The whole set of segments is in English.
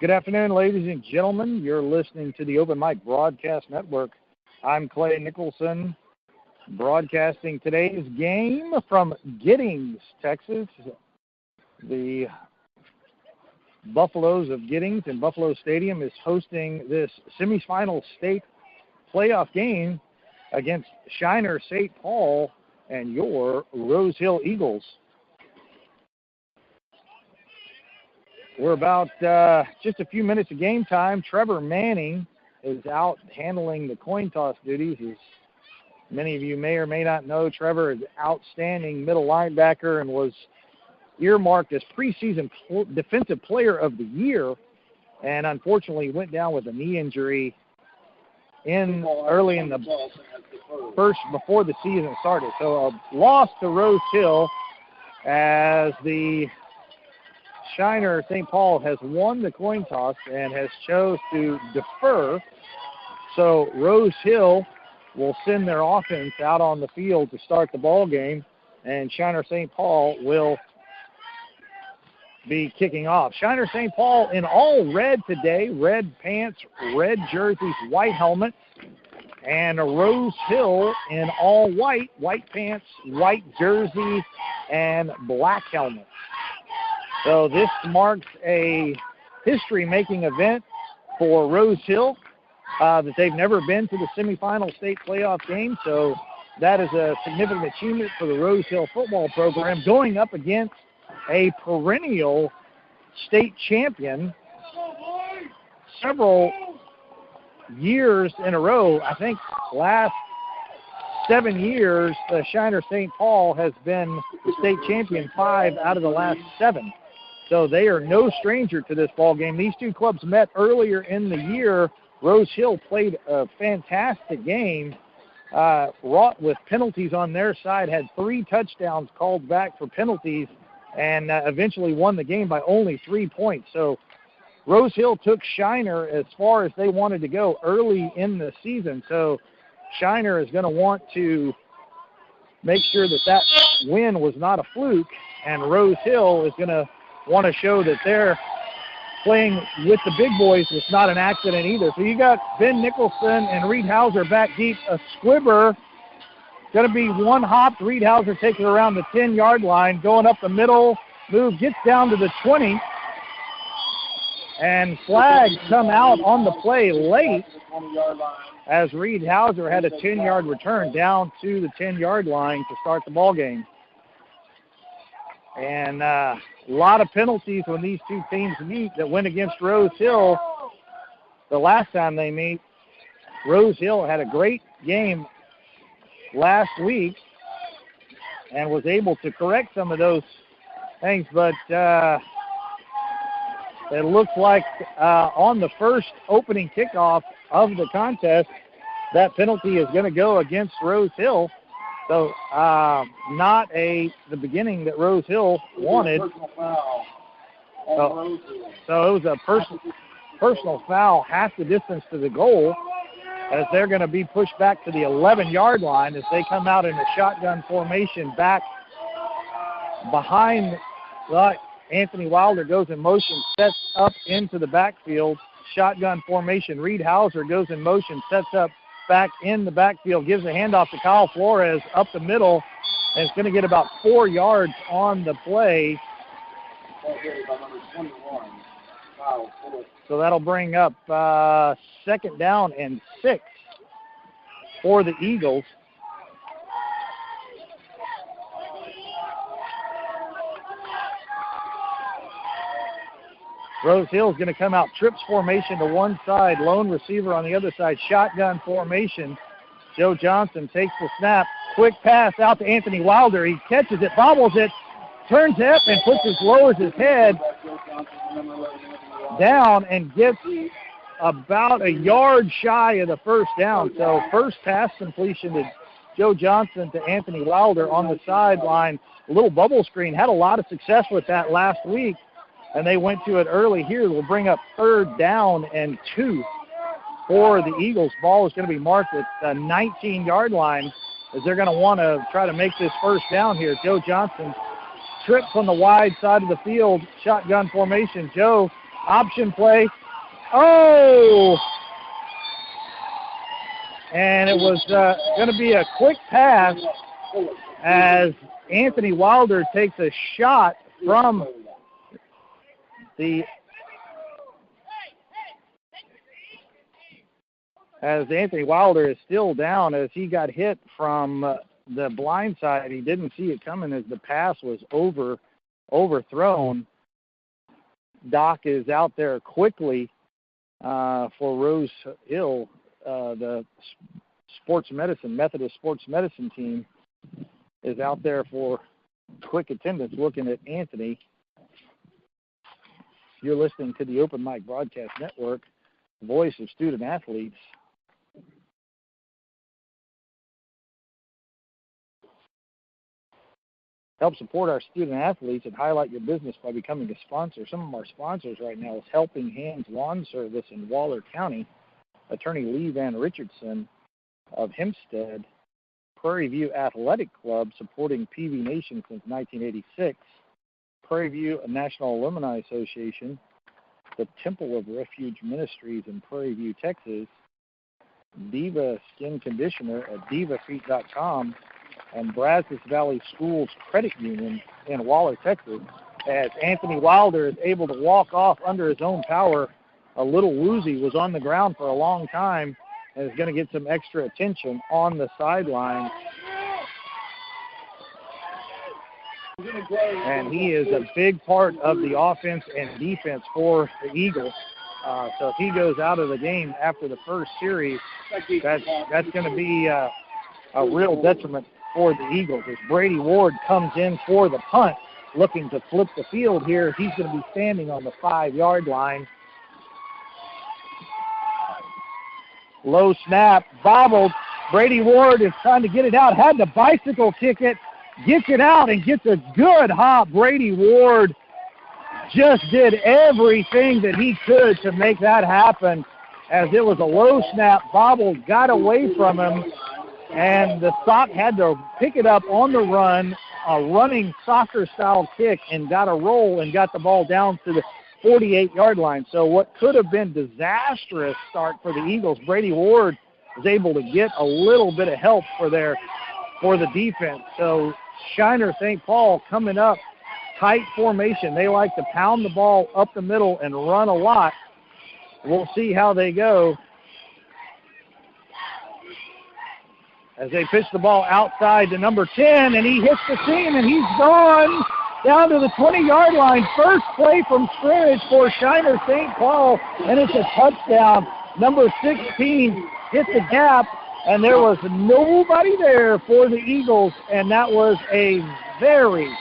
Good afternoon, ladies and gentlemen. You're listening to the Open Mic Broadcast Network. I'm Clay Nicholson, broadcasting today's game from Giddings, Texas. The Buffaloes of Giddings and Buffalo Stadium is hosting this semifinal state playoff game against Shiner St. Paul and your Rosehill Eagles. We're about just a few minutes of game time. Trevor Manning is out handling the coin toss duties. As many of you may or may not know, Trevor is an outstanding middle linebacker and was earmarked as preseason defensive player of the year, and unfortunately went down with a knee injury early in the before the season started. So a loss to Rosehill as the Shiner St. Paul has won the coin toss and has chose to defer. So Rosehill will send their offense out on the field to start the ball game, and Shiner St. Paul will be kicking off. Shiner St. Paul in all red today, red pants, red jerseys, white helmet, and Rosehill in all white, white pants, white jersey, and black helmet. So this marks a history-making event for Rosehill that they've never been to the semifinal state playoff game. So that is a significant achievement for the Rosehill football program, going up against a perennial state champion several years in a row. I think last 7 years, the Shiner St. Paul has been the state champion 5 out of the last 7. So they are no stranger to this ball game. These two clubs met earlier in the year. Rosehill played a fantastic game, wrought with penalties on their side, had 3 touchdowns called back for penalties, and eventually won the game by only 3 points. So Rosehill took Shiner as far as they wanted to go early in the season. So Shiner is going to want to make sure that that win was not a fluke, and Rosehill is going to want to show that they're playing with the big boys was not an accident either. So you got Ben Nicholson and Reed Hauser back deep. A squibber, going to be one hop. Reed Hauser taking around the 10-yard line, going up the middle. Move gets down to the 20. And flags come out on the play late as Reed Hauser had a 10-yard return down to the 10-yard line to start the ball game. And a lot of penalties when these two teams meet that went against Rosehill the last time they meet. Rosehill had a great game last week and was able to correct some of those things, but it looks like on the first opening kickoff of the contest, that penalty is going to go against Rosehill. So not the beginning that Rosehill wanted. So it was a personal foul, half the distance to the goal, as they're going to be pushed back to the 11-yard line as they come out in a shotgun formation back behind. Anthony Wilder goes in motion, sets up into the backfield. Shotgun formation. Reed Hauser goes in motion, sets up back in the backfield, gives a handoff to Kyle Flores up the middle, and it's going to get about 4 yards on the play. So that'll bring up second down and 6 for the Eagles. Rosehill is going to come out trips formation to one side, lone receiver on the other side, shotgun formation. Joe Johnson takes the snap, quick pass out to Anthony Wilder. He catches it, bobbles it, turns up and lowers his head down and gets about a yard shy of the first down. So first pass completion to Joe Johnson to Anthony Wilder on the sideline. A little bubble screen, had a lot of success with that last week, and they went to it early here. We'll bring up third down and 2 for the Eagles. Ball is going to be marked at the 19-yard line as they're going to want to try to make this first down here. Joe Johnson trips on the wide side of the field, shotgun formation. Joe Option play. Oh! And it was going to be a quick pass as Anthony Wilder takes a shot from as Anthony Wilder is still down as he got hit from the blind side. He didn't see it coming as the pass was overthrown. Doc is out there quickly for Rosehill, the Methodist sports medicine team is out there for quick attendance looking at Anthony. You're listening to the Open Mic Broadcast Network, voice of student athletes. Help support our student athletes and highlight your business by becoming a sponsor. Some of our sponsors right now is Helping Hands Lawn Service in Waller County, Attorney Lee Van Richardson of Hempstead, Prairie View Athletic Club supporting PV Nation since 1986, Prairie View National Alumni Association, the Temple of Refuge Ministries in Prairie View, Texas, Diva Skin Conditioner at divafeet.com, and Brazos Valley Schools Credit Union in Waller, Texas, as Anthony Wilder is able to walk off under his own power. A little woozy, was on the ground for a long time and is going to get some extra attention on the sideline. And he is a big part of the offense and defense for the Eagles. So if he goes out of the game after the first series, that's going to be a real detriment for the Eagles. As Brady Ward comes in for the punt, looking to flip the field here, he's going to be standing on the 5-yard line. Low snap, bobbled. Brady Ward is trying to get it out, had to bicycle kick it, gets it out and gets a good hop. Brady Ward just did everything that he could to make that happen, as it was a low snap, bobbled, got away from him, and the Sock had to pick it up on the run, a running soccer-style kick, and got a roll and got the ball down to the 48-yard line. So what could have been disastrous start for the Eagles, Brady Ward was able to get a little bit of help for the defense. So Shiner St. Paul coming up, tight formation. They like to pound the ball up the middle and run a lot. We'll see how they go as they pitch the ball outside to number 10, and he hits the seam, and he's gone down to the 20-yard line. First play from scrimmage for Shiner St. Paul, and it's a touchdown. Number 16 hit the gap, and there was nobody there for the Eagles, and that was a very,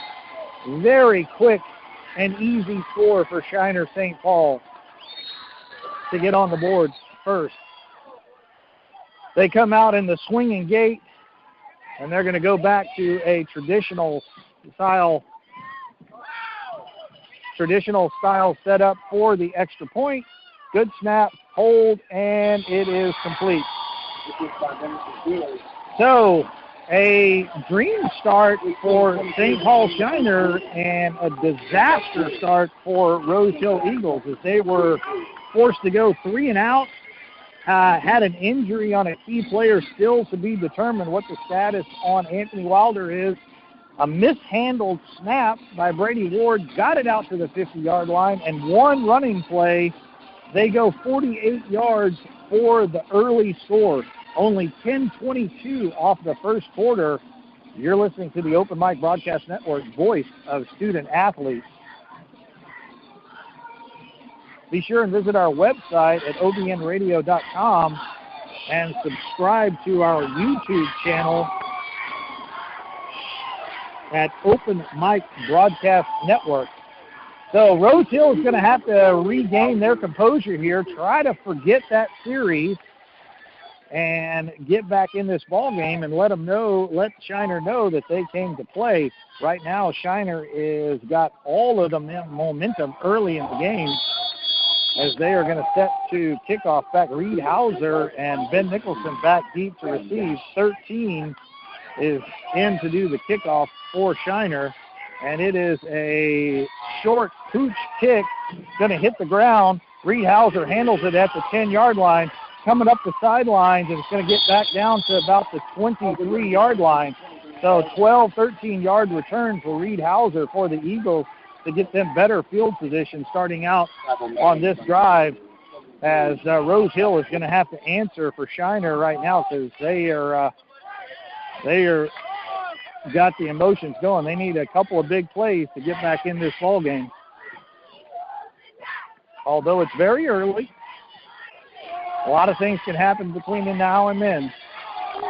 very quick and easy score for Shiner St. Paul to get on the board first. They come out in the swinging gate, and they're going to go back to a traditional style setup for the extra point. Good snap, hold, and it is complete. So a dream start for St. Paul Shiner and a disaster start for Rosehill Eagles as they were forced to go 3 and out. Had an injury on a key player, still to be determined what the status on Anthony Wilder is. A mishandled snap by Brady Ward got it out to the 50-yard line, and one running play. They go 48 yards for the early score. Only 10:22 off the first quarter. You're listening to the Open Mic Broadcast Network, voice of student athletes. Be sure and visit our website at obnradio.com and subscribe to our YouTube channel at Open Mic Broadcast Network. So Rosehill is going to have to regain their composure here, try to forget that series, and get back in this ball game and let Shiner know that they came to play. Right now, Shiner is got all of the momentum early in the game, as they are going to set to kickoff back. Reed Hauser and Ben Nicholson back deep to receive. 13 is in to do the kickoff for Shiner. and it is a short pooch kick, going to hit the ground. Reed Hauser handles it at the 10-yard line, coming up the sidelines, and it's going to get back down to about the 23-yard line. So 12, 13-yard return for Reed Hauser for the Eagles to get them better field position starting out on this drive, as Rosehill is going to have to answer for Shiner right now because they are got the emotions going. They need a couple of big plays to get back in this ball game. Although it's very early, a lot of things can happen between now and then.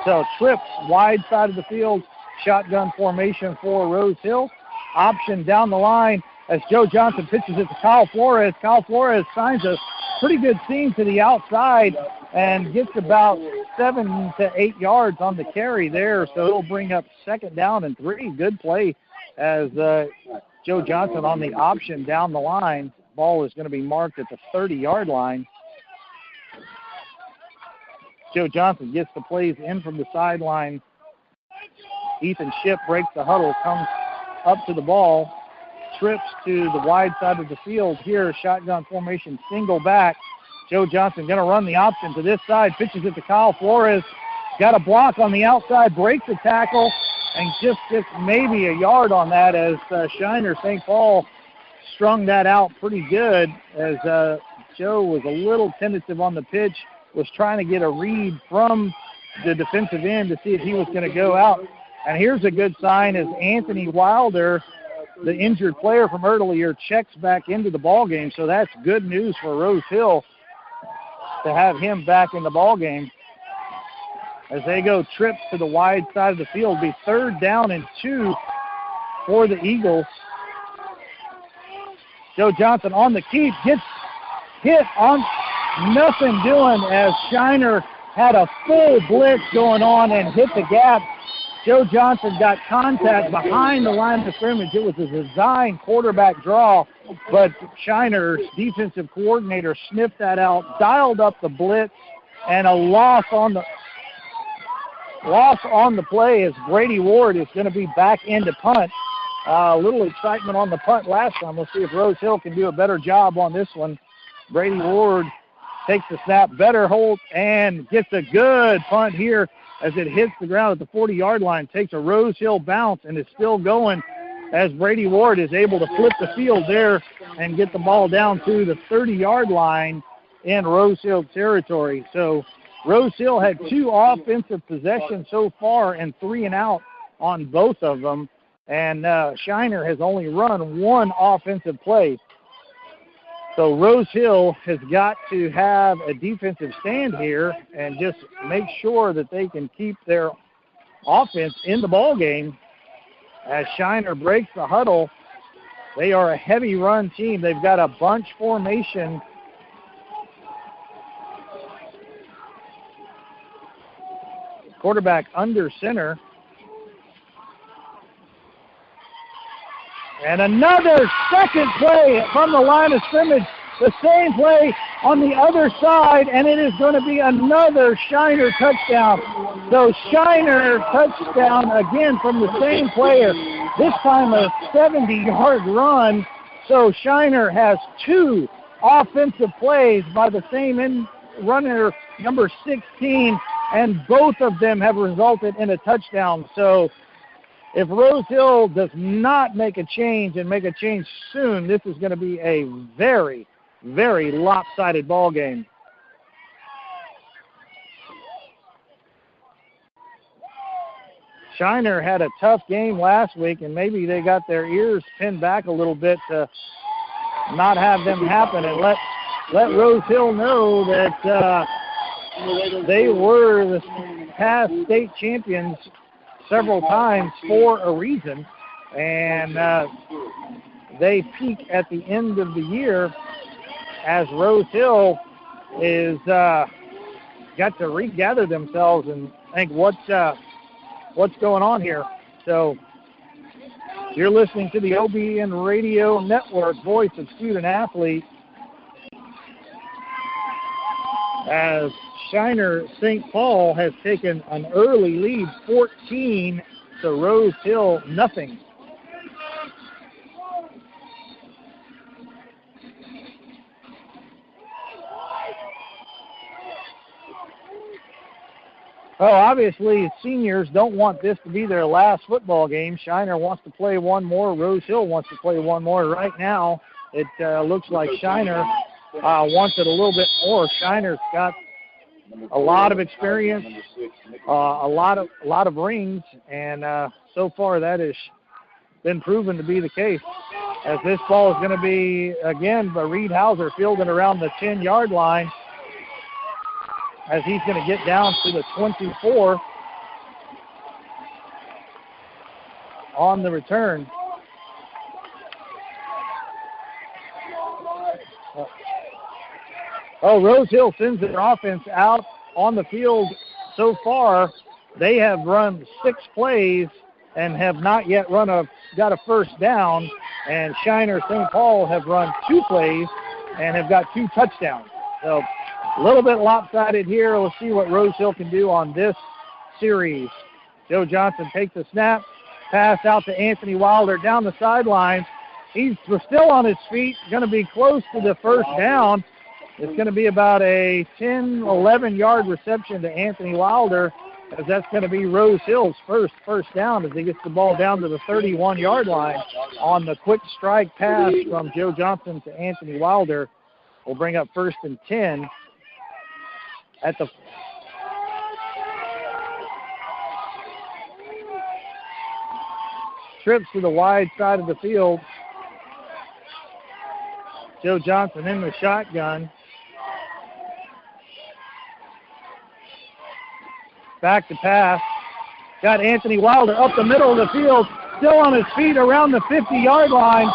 So trips wide side of the field, shotgun formation for Rosehill. Option down the line as Joe Johnson pitches it to Kyle Flores. Kyle Flores finds a pretty good seam to the outside and gets about 7 to 8 yards on the carry there. So it'll bring up 2nd down and 3. Good play as Joe Johnson on the option down the line. Ball is going to be marked at the 30-yard line. Joe Johnson gets the plays in from the sideline. Ethan Shipp breaks the huddle, comes up to the ball, trips to the wide side of the field here, shotgun formation, single back. Joe Johnson going to run the option to this side, pitches it to Kyle Flores, got a block on the outside, breaks the tackle, and just gets maybe a yard on that as Shiner St. Paul strung that out pretty good as Joe was a little tentative on the pitch, was trying to get a read from the defensive end to see if he was going to go out. And here's a good sign as Anthony Wilder, the injured player from earlier, checks back into the ball game. So that's good news for Rosehill to have him back in the ball game. As they go trips to the wide side of the field, be 3rd down and 2 for the Eagles. Joe Johnson on the keep, gets hit on nothing doing as Shiner had a full blitz going on and hit the gap. Joe Johnson got contact behind the line of scrimmage. It was a design quarterback draw, but Shiner's defensive coordinator sniffed that out, dialed up the blitz, and a loss on the play as Brady Ward is going to be back into punt. A little excitement on the punt last time. We'll see if Rosehill can do a better job on this one. Brady Ward takes the snap, better hold, and gets a good punt here as it hits the ground at the 40-yard line, takes a Rosehill bounce, and is still going as Brady Ward is able to flip the field there and get the ball down to the 30-yard line in Rosehill territory. So Rosehill had 2 offensive possessions so far and 3 and out on both of them, and Shiner has only run 1 offensive play. So Rosehill has got to have a defensive stand here and just make sure that they can keep their offense in the ball game. As Shiner breaks the huddle, they are a heavy run team. They've got a bunch formation. Quarterback under center. And another second play from the line of scrimmage. The same play on the other side, and it is going to be another Shiner touchdown. So Shiner touchdown again from the same player. This time a 70-yard run. So Shiner has 2 offensive plays by the same runner, number 16, and both of them have resulted in a touchdown. So if Rosehill does not make a change and make a change soon, this is going to be a very, very lopsided ball game. Shiner had a tough game last week, and maybe they got their ears pinned back a little bit to not have them happen and let Rosehill know that they were the past state champions several times for a reason, and they peak at the end of the year as Rosehill is got to regather themselves and think what's going on here. So you're listening to the OBN Radio Network, voice of student athlete, as Shiner St. Paul has taken an early lead, 14 to Rosehill, nothing. Well, obviously, seniors don't want this to be their last football game. Shiner wants to play one more. Rosehill wants to play one more. Right now, it looks like Shiner wants it a little bit more. Shiner's got a lot of experience, a lot of rings, and so far that has been proven to be the case. As this ball is going to be, again, Reed Hauser fielding around the 10-yard line, as he's going to get down to the 24 on the return. Rosehill sends their offense out on the field. So far, they have run 6 plays and have not yet got a first down, and Shiner St. Paul have run 2 plays and have got 2 touchdowns. So a little bit lopsided here. Let's see what Rosehill can do on this series. Joe Johnson takes the snap, pass out to Anthony Wilder down the sidelines. He's still on his feet, going to be close to the first down. It's going to be about a 10, 11-yard reception to Anthony Wilder, as that's going to be Rosehill's first down as he gets the ball down to the 31-yard line on the quick strike pass from Joe Johnson to Anthony Wilder. Will bring up 1st and 10 at the trips to the wide side of the field. Joe Johnson in the shotgun. Back to pass. Got Anthony Wilder up the middle of the field, still on his feet around the 50-yard line.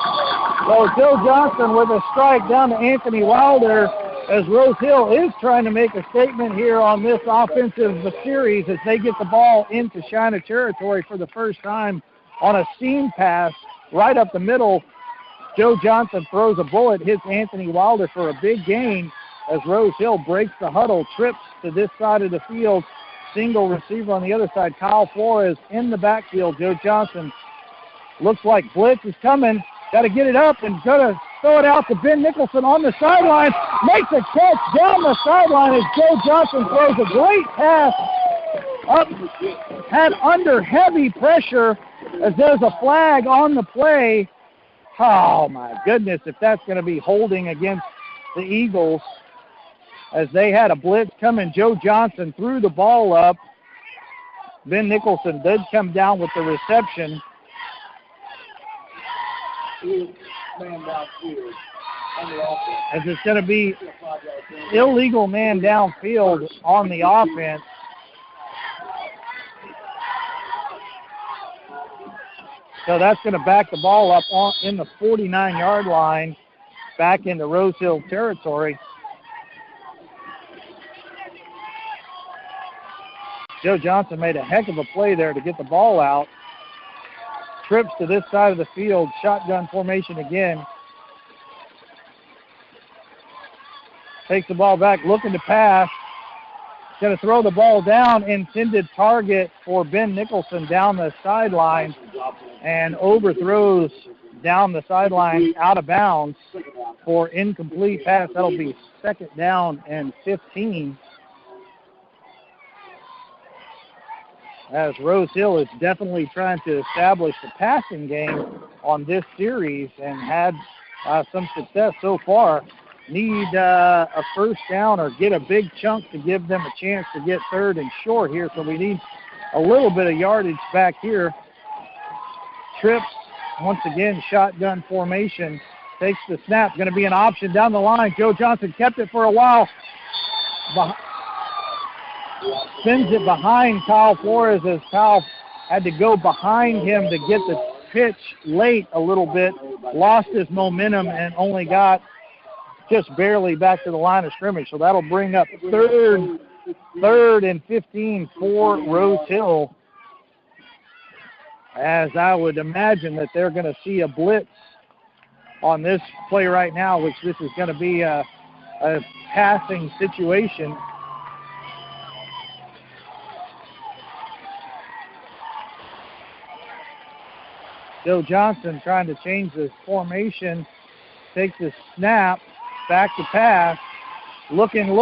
So Joe Johnson with a strike down to Anthony Wilder, as Rosehill is trying to make a statement here on this offensive series as they get the ball into Shiner territory for the first time on a seam pass right up the middle. Joe Johnson throws a bullet, hits Anthony Wilder for a big gain as Rosehill breaks the huddle, trips to this side of the field. Single receiver on the other side. Kyle Flores in the backfield. Joe Johnson looks like blitz is coming. Got to get it up and got to throw it out to Ben Nicholson on the sideline. Makes a catch down the sideline as Joe Johnson throws a great pass up, had under heavy pressure as there's a flag on the play. Oh, my goodness, if that's going to be holding against the Eagles as they had a blitz coming. Joe Johnson threw the ball up. Ben Nicholson did come down with the reception. As it's going to be illegal man downfield on the offense. So that's going to back the ball up in the 49-yard line back into Rosehill territory. Joe Johnson made a heck of a play there to get the ball out. Trips to this side of the field, shotgun formation again. Takes the ball back, looking to pass. Going to throw the ball down, intended target for Ben Nicholson down the sideline, and overthrows down the sideline out of bounds for incomplete pass. That'll be 2nd down and 15. As Rosehill is definitely trying to establish the passing game on this series and had some success so far. Need a first down or get a big chunk to give them a chance to get 3rd and short here. So we need a little bit of yardage back here. Trips, once again, shotgun formation. Takes the snap. Going to be an option down the line. Joe Johnson kept it for a while. Sends it behind Kyle Flores as Kyle had to go behind him to get the pitch late a little bit. Lost his momentum and only got just barely back to the line of scrimmage. So that'll bring up 3rd and 15 for Rosehill, as I would imagine that they're going to see a blitz on this play right now, which this is going to be a passing situation. Joe Johnson trying to change this formation, takes the snap, back to pass, looking,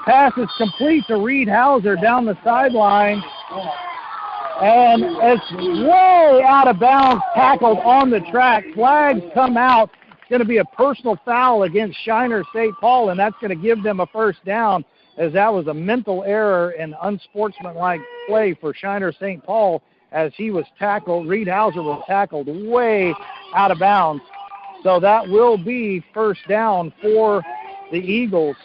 Pass is complete to Reed Hauser down the sideline. And it's way out of bounds, tackled on the track. Flags come out. It's going to be a personal foul against Shiner St. Paul, and that's going to give them a first down, as that was a mental error and unsportsmanlike play for Shiner St. Paul as he was tackled. Reed Hauser was tackled way out of bounds. So that will be first down for the Eagles.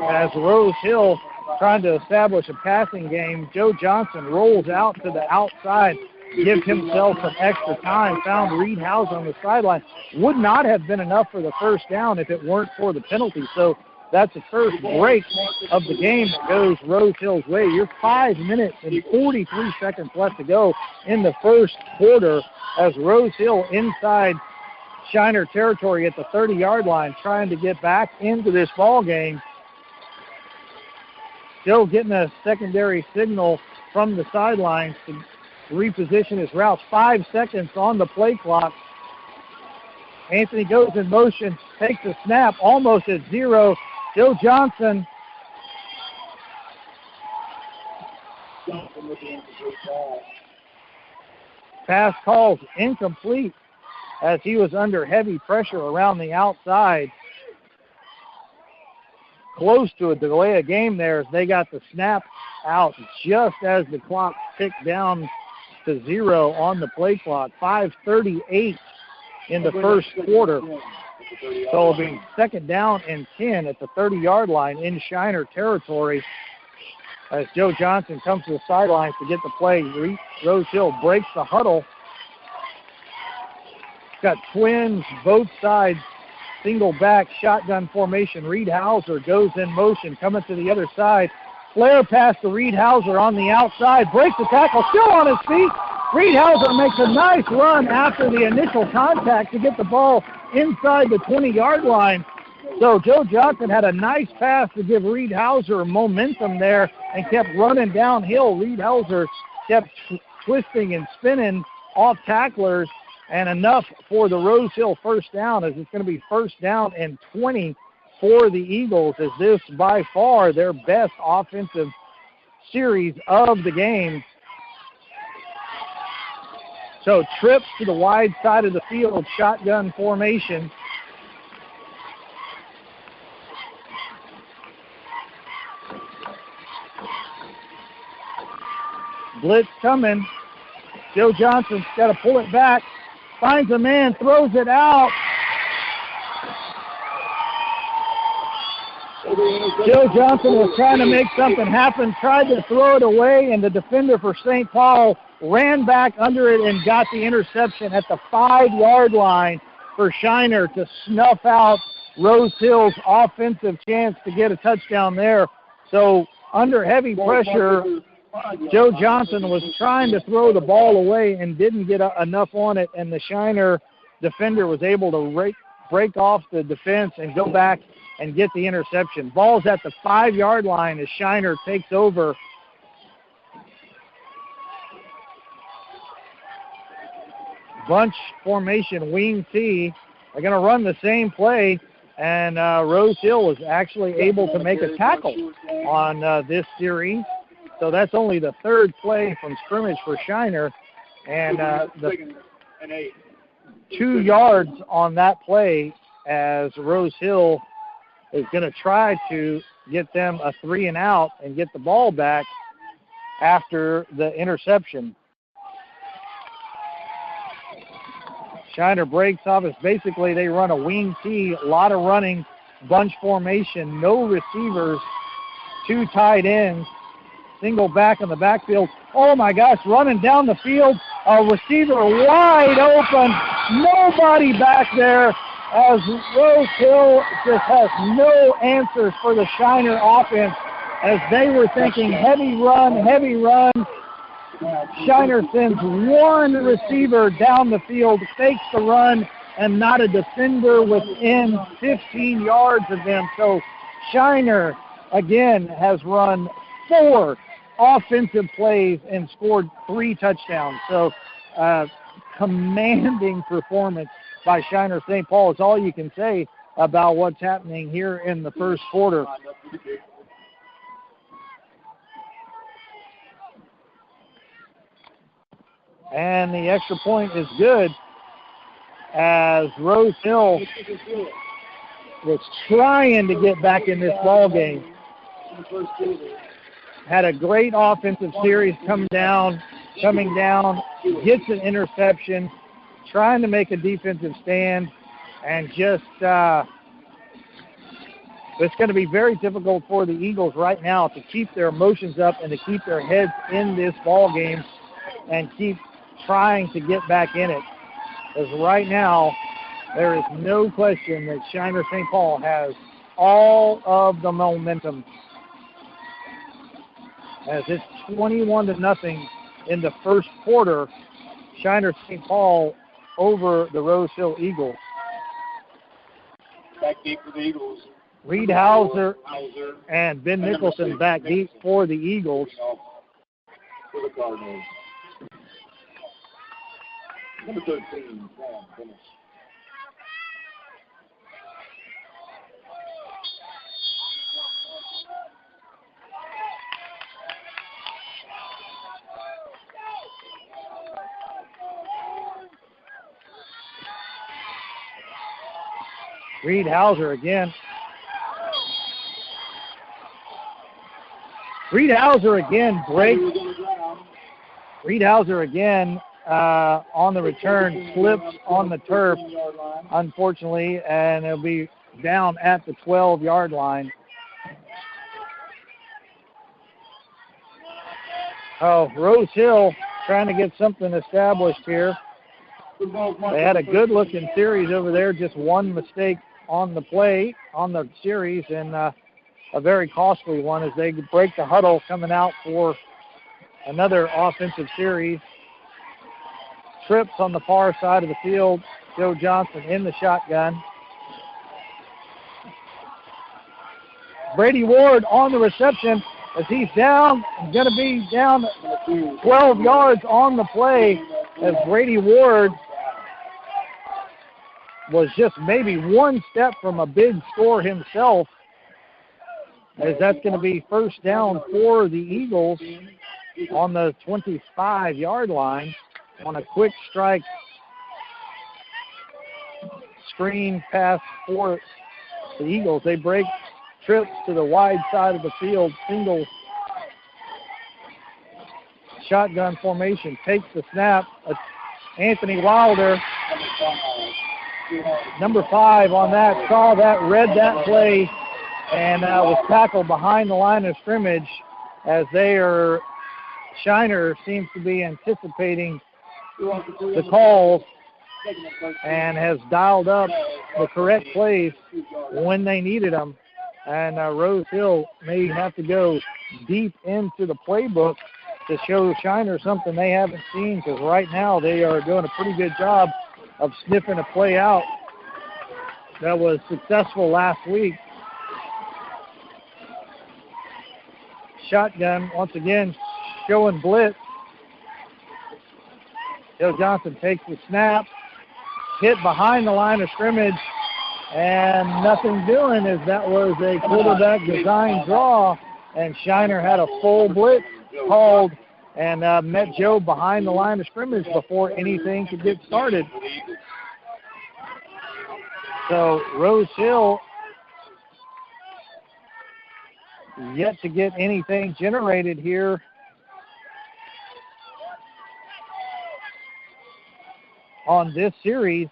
As Rosehill trying to establish a passing game, Joe Johnson rolls out to the outside, gives himself some extra time, found Reed Hauser on the sideline. Would not have been enough for the first down if it weren't for the penalty. So that's the first break of the game that goes Rosehill's way. You're 5 minutes and 43 seconds left to go in the first quarter as Rosehill inside Shiner territory at the 30-yard line, trying to get back into this ball game. Still getting a secondary signal from the sidelines to reposition his routes. 5 seconds on the play clock. Anthony goes in motion, takes a snap, almost at zero. Joe Johnson. Pass calls incomplete as he was under heavy pressure around the outside. Close to a delay of game there as they got the snap out just as the clock ticked down to zero on the play clock. 5:38 in the first quarter. So it'll be second down and 10 at the 30-yard line in Shiner territory as Joe Johnson comes to the sidelines to get the play. Rosehill breaks the huddle. Got twins both sides, single back shotgun formation. Reed Hauser goes in motion, coming to the other side. Flare pass to Reed Hauser on the outside, breaks the tackle, still on his feet. Reed Hauser makes a nice run after the initial contact to get the ball inside the 20-yard line. So Joe Johnson had a nice pass to give Reed Hauser momentum there and kept running downhill. Reed Hauser kept twisting and spinning off tacklers, and enough for the Rosehill first down, as it's going to be first down and 20 for the Eagles, as this by far their best offensive series of the game. So trips to the wide side of the field, shotgun formation. Blitz coming. Joe Johnson's got to pull it back. Finds a man, throws it out. Joe Johnson was trying to make something happen, tried to throw it away, and the defender for St. Paul ran back under it and got the interception at the 5-yard line for Shiner to snuff out Rosehill's offensive chance to get a touchdown there. So under heavy pressure, Joe Johnson was trying to throw the ball away and didn't get enough on it, and the Shiner defender was able to break off the defense and go back and get the interception. Ball's at the 5-yard line as Shiner takes over. Bunch formation, wing T. They're going to run the same play, and Rosehill was actually able to make a tackle on this series. So that's only the third play from scrimmage for Shiner, and the 2 yards on that play as Rosehill is going to try to get them a 3-and-out and get the ball back after the interception. Shiner breaks off. It's basically they run a wing T, a lot of running, bunch formation, no receivers, 2 tight ends, single back in the backfield. Oh, my gosh, running down the field, a receiver wide open, nobody back there, as Rosehill just has no answers for the Shiner offense, as they were thinking heavy run. Shiner sends one receiver down the field, fakes the run, and not a defender within 15 yards of them. So Shiner, again, has run 4 offensive plays and scored 3 touchdowns. So commanding performance by Shiner St. Paul is all you can say about what's happening here in the first quarter. And the extra point is good as Rosehill was trying to get back in this ball game. Had a great offensive series coming down, gets an interception, trying to make a defensive stand, and just it's going to be very difficult for the Eagles right now to keep their emotions up and to keep their heads in this ball game and keep trying to get back in it. Because right now, there is no question that Shiner St. Paul has all of the momentum. As it's 21-0 in the first quarter, Shiner St. Paul over the Rosehill Eagles. Back deep for the Eagles. Reed Hauser and Ben Nicholson back deep for the Eagles. For the Cardinals. Number 13, Sam, finish. Reed Hauser again. Reed Hauser again breaks. Reed Hauser again on the return, slips on the turf, unfortunately, and it'll be down at the 12-yard line. Oh, Rosehill trying to get something established here. They had a good-looking series over there, just one mistake on the play, on the series, and a very costly one as they break the huddle coming out for another offensive series. Trips on the far side of the field. Joe Johnson in the shotgun. Brady Ward on the reception as he's down. He's going to be down 12 yards on the play as Brady Ward was just maybe one step from a big score himself, as that's going to be first down for the Eagles on the 25-yard line on a quick strike screen pass for the Eagles. They break trips to the wide side of the field, single shotgun formation, takes the snap. Anthony Wilder, number 5 on that, saw that, read that play, and was tackled behind the line of scrimmage as Shiner seems to be anticipating the calls and has dialed up the correct plays when they needed them. And Rosehill may have to go deep into the playbook to show Shiner something they haven't seen, because right now they are doing a pretty good job of sniffing a play out that was successful last week. Shotgun, once again, showing blitz. Joe Johnson takes the snap, hit behind the line of scrimmage, and nothing doing, as that was a quarterback design draw, and Shiner had a full blitz called and met Joe behind the line of scrimmage before anything could get started. So Rosehill yet to get anything generated here. On this series.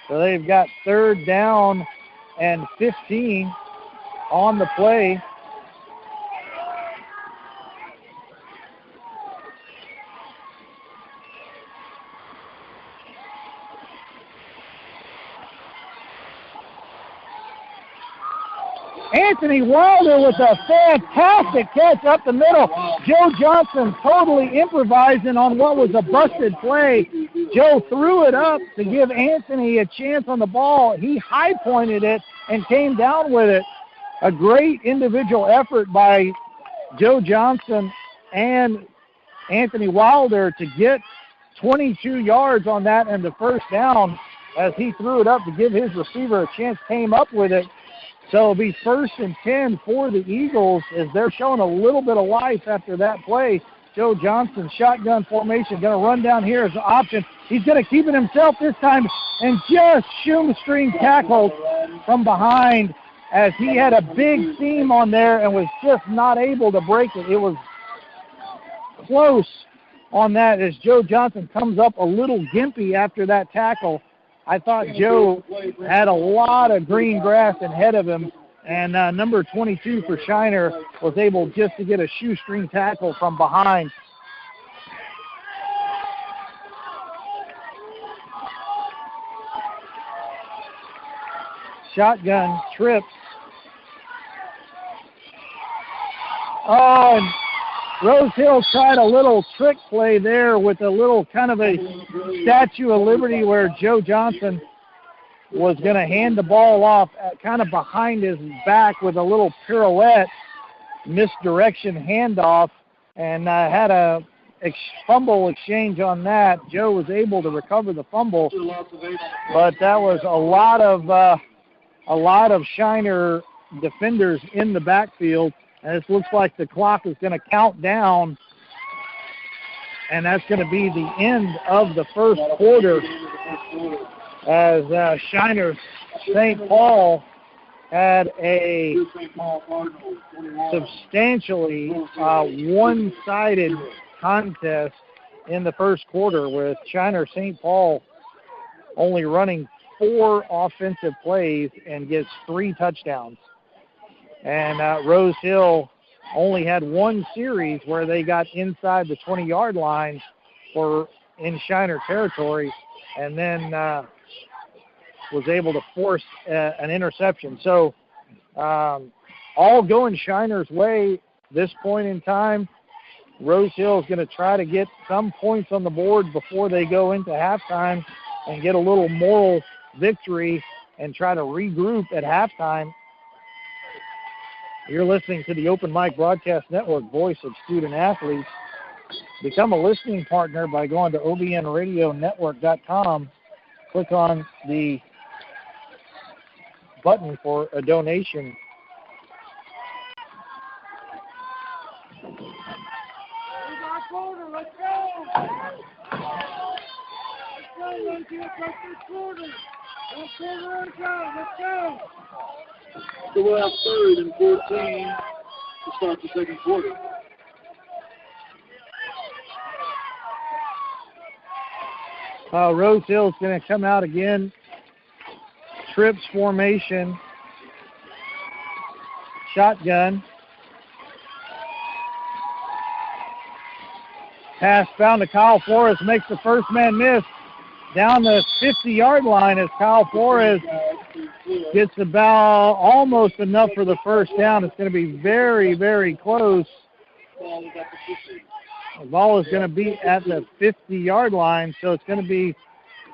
So they've got 3rd down and 15 on the play. Anthony Wilder with a fantastic catch up the middle. Joe Johnson totally improvising on what was a busted play. Joe threw it up to give Anthony a chance on the ball. He high-pointed it and came down with it. A great individual effort by Joe Johnson and Anthony Wilder to get 22 yards on that and the first down. as he threw it up to give his receiver a chance, came up with it. So it'll be 1st and 10 for the Eagles as they're showing a little bit of life after that play. Joe Johnson, shotgun formation, going to run down here as an option. He's going to keep it himself this time and just shoestring tackled from behind as he had a big seam on there and was just not able to break it. It was close on that as Joe Johnson comes up a little gimpy after that tackle. I thought Joe had a lot of green grass ahead of him, and number 22 for Shiner was able just to get a shoestring tackle from behind. Shotgun trips. Oh, and Rosehill tried a little trick play there with a little kind of a Statue of Liberty where Joe Johnson was going to hand the ball off kind of behind his back with a little pirouette, misdirection handoff, and had a fumble exchange on that. Joe was able to recover the fumble, but that was a lot of Shiner defenders in the backfield. And it looks like the clock is going to count down, and that's going to be the end of the first quarter as Shiner St. Paul had a substantially one-sided contest in the first quarter with Shiner St. Paul only running 4 offensive plays and gets 3 touchdowns. And Rosehill only had 1 series where they got inside the 20-yard line in Shiner territory, and then was able to force an interception. So all going Shiner's way this point in time. Rosehill is going to try to get some points on the board before they go into halftime and get a little moral victory and try to regroup at halftime. You're listening to the Open Mic Broadcast Network, voice of student athletes. Become a listening partner by going to obnradionetwork.com. Click on the button for a donation. Let's go. So we'll have 3rd and 14 to start the second quarter. Rosehill's going to come out again. Trips formation. Shotgun. Pass found to Kyle Flores, makes the first man miss. Down the 50-yard line as Kyle Flores gets about almost enough for the first down. It's going to be very, very close. The ball is going to be at the 50-yard line, so it's going to be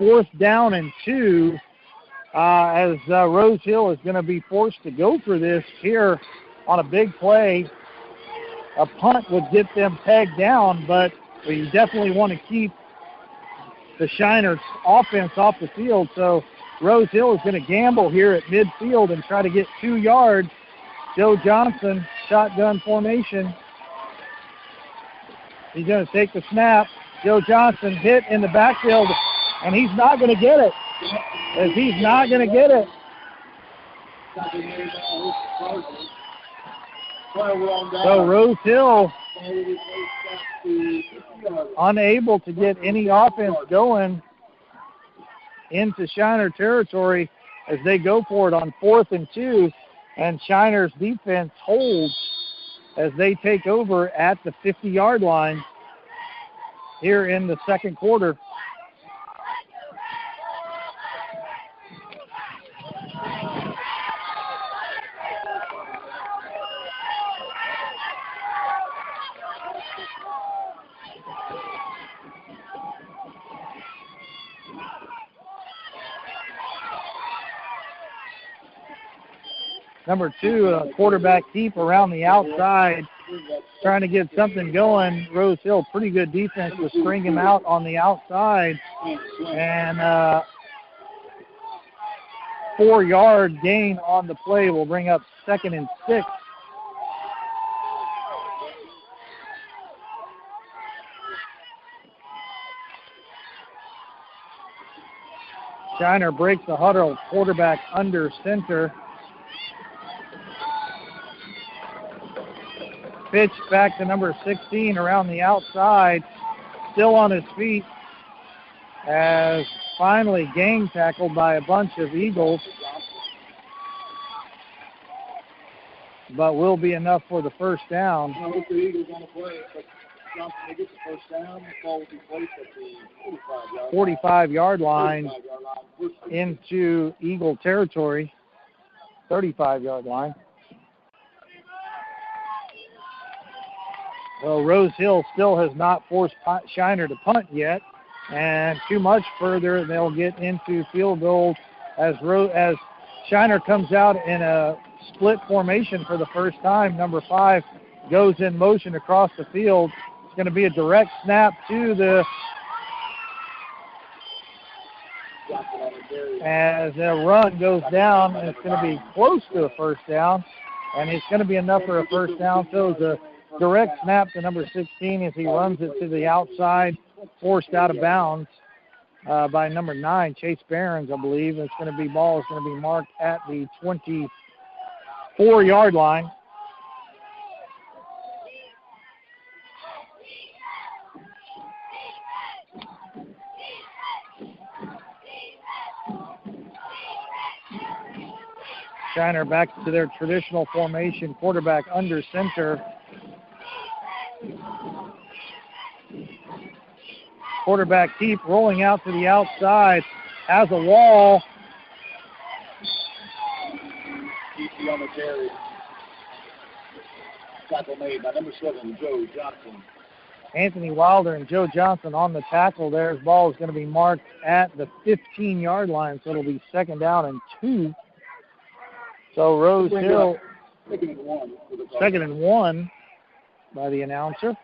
4th down and 2 as Rosehill is going to be forced to go for this here on a big play. A punt would get them pegged down, but we definitely want to keep the Shiner offense off the field. So Rosehill is going to gamble here at midfield and try to get 2 yards. Joe Johnson, shotgun formation. He's going to take the snap. Joe Johnson hit in the backfield, and he's not going to get it. As he's not going to get it. So Rosehill unable to get any offense going into Shiner territory as they go for it on 4th and 2, and Shiner's defense holds as they take over at the 50-yard line here in the second quarter. Number 2, quarterback keep around the outside, trying to get something going. Rosehill, pretty good defense to string him out on the outside. And 4-yard gain on the play will bring up 2nd and 6. Shiner breaks the huddle, quarterback under center. Pitch back to number 16 around the outside, still on his feet, as finally gang tackled by a bunch of Eagles, but will be enough for the first down. With the Eagles on the play, but Johnson gets the first down. The ball will be placed at the 45-yard line into Eagle territory, 35-yard line. Well, Rosehill still has not forced Shiner to punt yet, and too much further, they'll get into field goal as Shiner comes out in a split formation for the first time. Number 5 goes in motion across the field. It's going to be a direct snap to the as a run goes down, and it's going to be close to a first down, and it's going to be enough for a first down. So it's a direct snap to number 16 as he runs it to the outside, forced out of bounds by number 9, Chase Barons, I believe. It's going to be ball is going to be marked at the 24-yard line. Shiner back to their traditional formation, quarterback under center. Quarterback keep rolling out to the outside, has a wall. DC on the carry. Tackle made by number 7, Joe Johnson. Anthony Wilder and Joe Johnson on the tackle there. His ball is going to be marked at the 15-yard line, so it'll be 2nd down and 2. So Rosehill, 2nd and 1 by the announcer.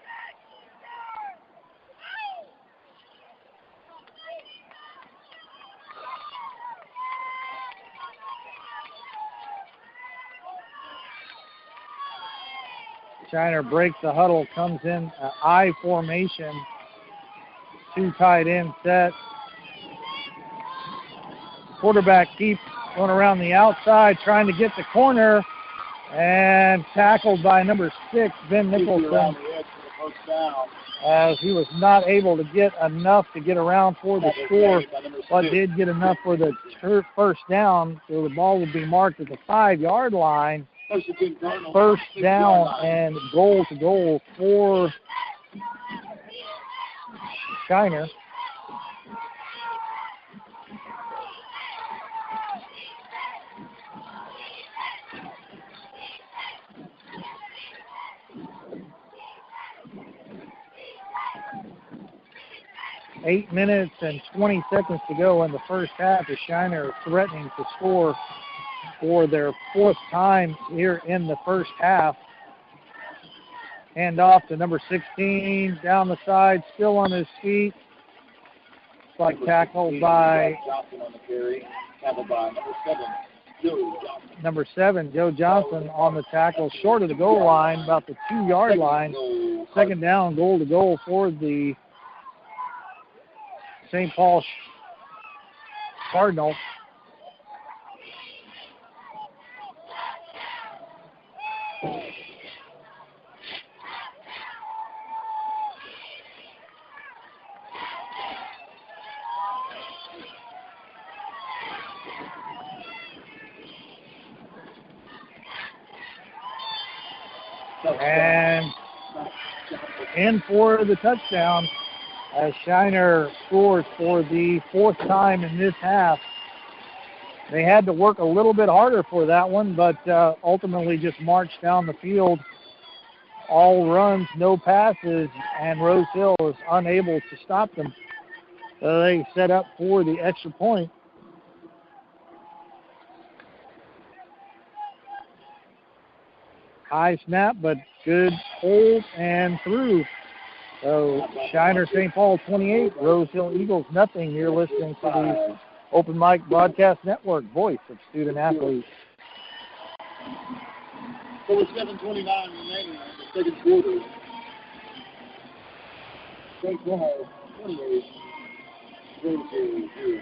Shiner breaks the huddle, comes in I formation, 2 tight end set. Quarterback keeps going around the outside, trying to get the corner, and tackled by number 6, Ben Nicholson, as he was not able to get enough to get around for the score, but did get enough for the first down. So the ball will be marked at the 5-yard line. First down and goal to goal for Shiner. Eight minutes and 20 seconds to go in the first half. The Shiner threatening to score for their 4th time here in the first half. Hand off to number 16, down the side, still on his feet. It's like tackled by number 7, Joe Johnson on the tackle, short of the goal line, about the 2-yard line. 2nd down, goal to goal for the St. Paul Cardinals. And in for the touchdown as Shiner scores for the 4th time in this half. They had to work a little bit harder for that one, but ultimately just marched down the field. All runs, no passes, and Rosehill is unable to stop them. So they set up for the extra point. High snap, but good hold and through. So Shiner St. Paul 28, Rosehill Eagles nothing. You're listening to the Open Mic Broadcast Network, voice of student athletes. So with 7:29 remaining in the second quarter, St. Paul 28, Rosehill 0.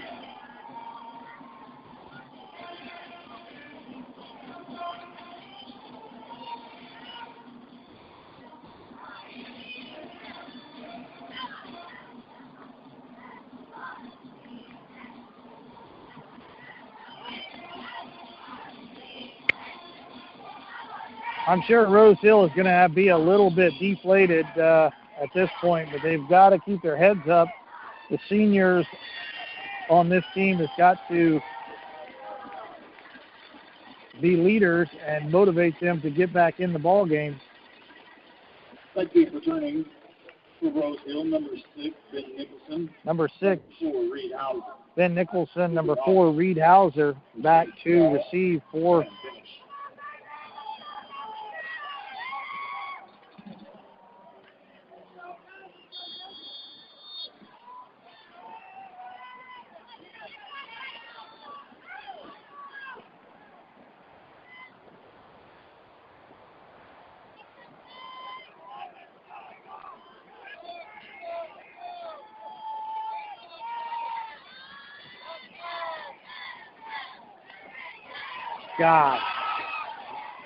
I'm sure Rosehill is going to be a little bit deflated at this point, but they've got to keep their heads up. The seniors on this team has got to be leaders and motivate them to get back in the ball game. Thank you for returning for Rosehill, number 6, Ben Nicholson. Number 6, 4, Reed Hauser. Ben Nicholson. Number 4, Reed Hauser, back to receive for God.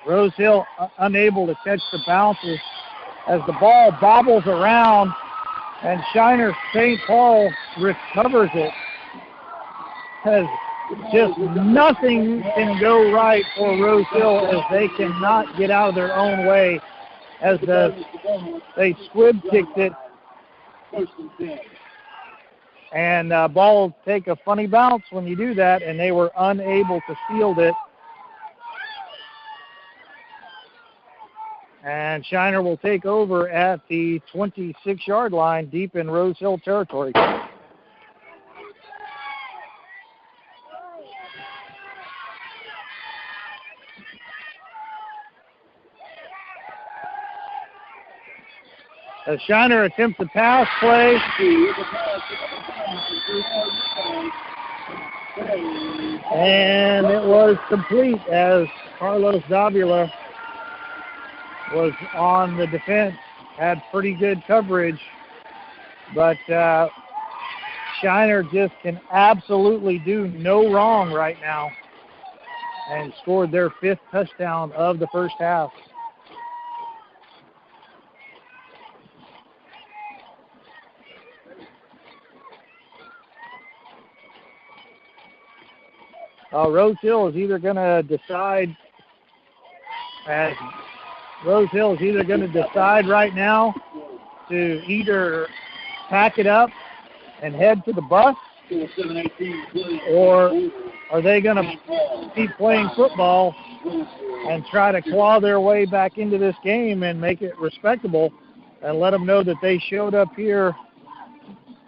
Rosehill unable to catch the bounces as the ball bobbles around, and Shiner St. Paul recovers it. As just nothing can go right for Rosehill as they cannot get out of their own way as they squib kicked it. And ball take a funny bounce when you do that, and they were unable to field it. And Shiner will take over at the 26-yard line deep in Rosehill territory. As Shiner attempts the pass play. And it was complete as Carlos Davila was on the defense, had pretty good coverage, but Shiner just can absolutely do no wrong right now and scored their 5th touchdown of the first half. Rosehill is either going to decide right now to either pack it up and head to the bus, or are they going to keep playing football and try to claw their way back into this game and make it respectable and let them know that they showed up here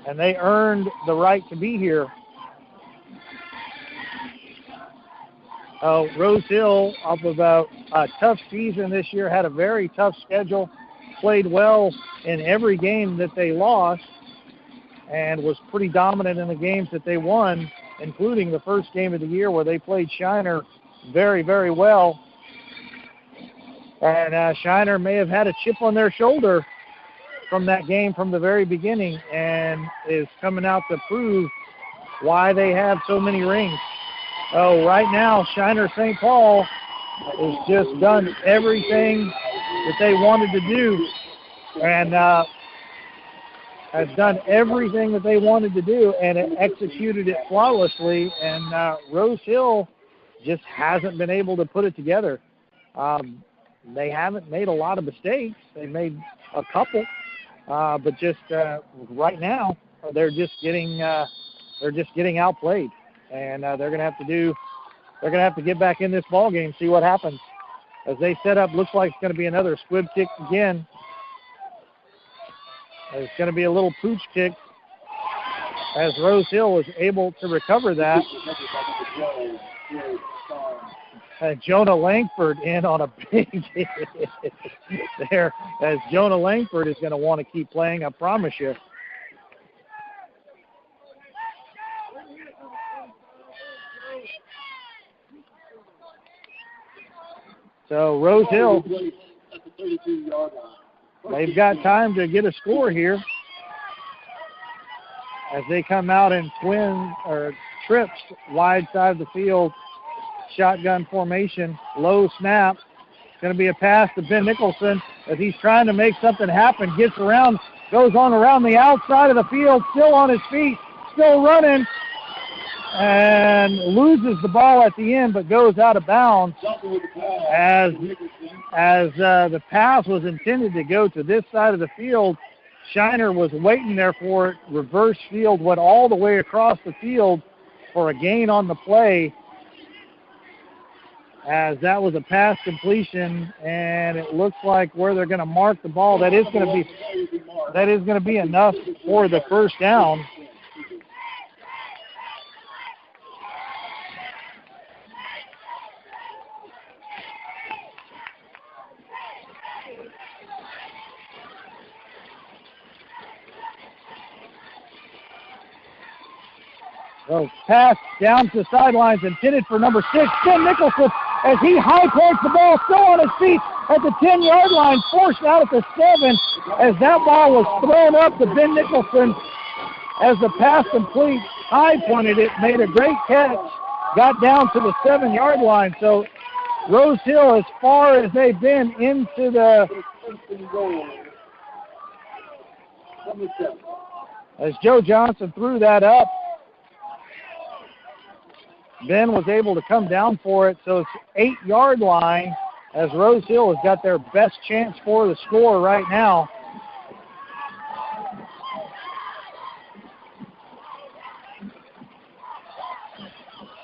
and they earned the right to be here. Rosehill, off of a tough season this year, had a very tough schedule, played well in every game that they lost, and was pretty dominant in the games that they won, including the first game of the year where they played Shiner very, very well. And Shiner may have had a chip on their shoulder from that game from the very beginning and is coming out to prove why they have so many rings. Right now, Shiner St. Paul has just done everything that they wanted to do and has done everything that they wanted to do and executed it flawlessly, and Rosehill just hasn't been able to put it together. They haven't made a lot of mistakes. They made a couple, but just right now they're just getting outplayed. And they're going to have to get back in this ball game, see what happens. As they set up, looks like it's going to be another squib kick again. It's going to be a little pooch kick as Rosehill was able to recover that. Jonah Langford in on a big hit there, as Jonah Langford is going to want to keep playing, I promise you. So Rosehill, at the 32-yard line. they've got time to get a score here as they come out in trips wide side of the field, shotgun formation, low snap. It's going to be a pass to Ben Nicholson as he's trying to make something happen, gets around, goes on around the outside of the field, still on his feet, still running, and loses the ball at the end but goes out of bounds as the pass was intended to go to this side of the field. Shiner was waiting there for it. Reverse field, went all the way across the field for a gain on the play, as that was a pass completion, and it looks like where they're going to mark the ball, that is going to be enough for the first down. So pass down to the sidelines intended for number 6, Ben Nicholson, as he high points the ball, still on his feet at the 10-yard line, forced out at the 7, as that ball was thrown up to Ben Nicholson. As the pass complete, high pointed it, made a great catch, got down to the 7-yard line. So Rosehill, as far as they've been into the, as Joe Johnson threw that up, Ben was able to come down for it, so it's 8-yard line as Rosehill has got their best chance for the score right now.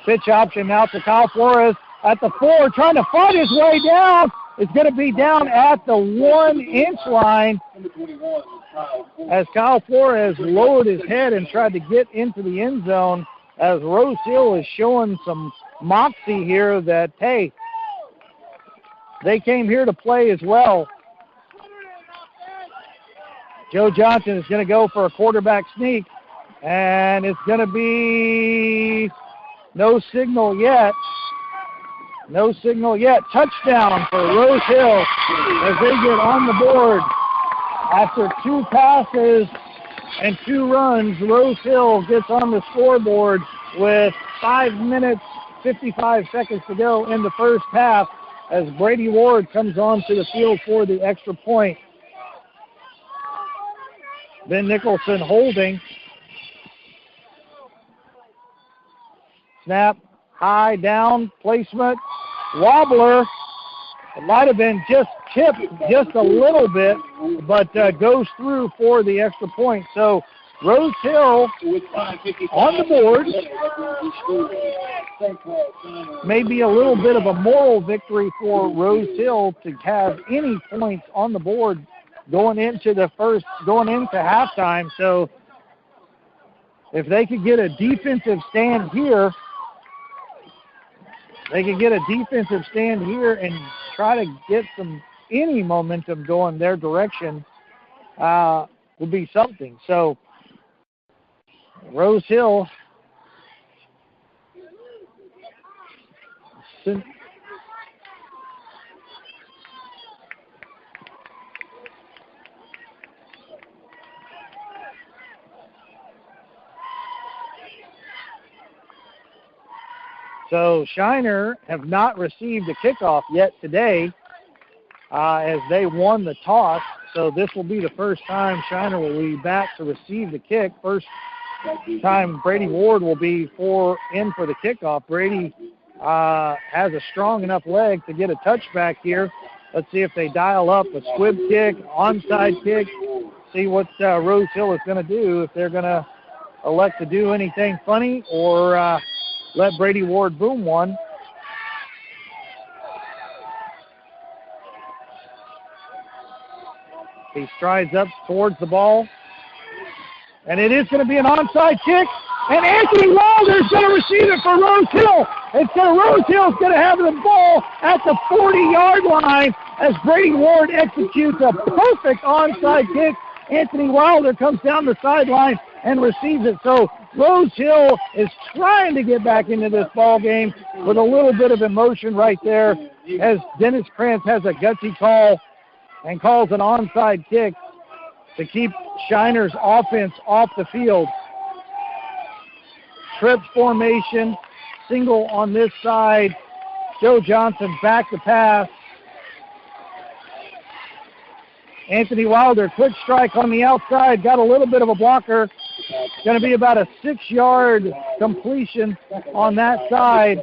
Pitch option now to Kyle Flores at the 4, trying to fight his way down. It's going to be down at the 1-inch line as Kyle Flores lowered his head and tried to get into the end zone, as Rosehill is showing some moxie here that, hey, they came here to play as well. Joe Johnson is going to go for a quarterback sneak, and it's going to be no signal yet. No signal yet. Touchdown for Rosehill as they get on the board. After 2 passes and 2 runs, Rosehill gets on the scoreboard with 5 minutes, 55 seconds to go in the first half as Brady Ward comes onto the field for the extra point. Ben Nicholson holding. Snap, high, down, placement, wobbler. It might have been just tipped just a little bit, but goes through for the extra point. So Rosehill on the board. Maybe a little bit of a moral victory for Rosehill to have any points on the board going into halftime. So if they could get a defensive stand here, and try to get any momentum going their direction, would be something. So Rosehill So Shiner have not received a kickoff yet today as they won the toss. So this will be the first time Shiner will be back to receive the kick. First time Brady Ward will be in for the kickoff. Brady has a strong enough leg to get a touchback here. Let's see if they dial up a squib kick, onside kick, see what Rosehill is going to do, if they're going to elect to do anything funny or let Brady Ward boom one. He strides up towards the ball. And it is going to be an onside kick. And Anthony Wilder's going to receive it for Rosehill. And so Rosehill's going to have the ball at the 40-yard line as Brady Ward executes a perfect onside kick Anthony Wilder comes down the sideline and receives it. So Rosehill is trying to get back into this ball game with a little bit of emotion right there as Dennis Krantz has a gutsy call and calls an onside kick to keep Shiner's offense off the field. Trips formation, single on this side. Joe Johnson back to pass. Anthony Wilder, quick strike on the outside, got a little bit of a blocker. Going to be about a 6-yard completion on that side.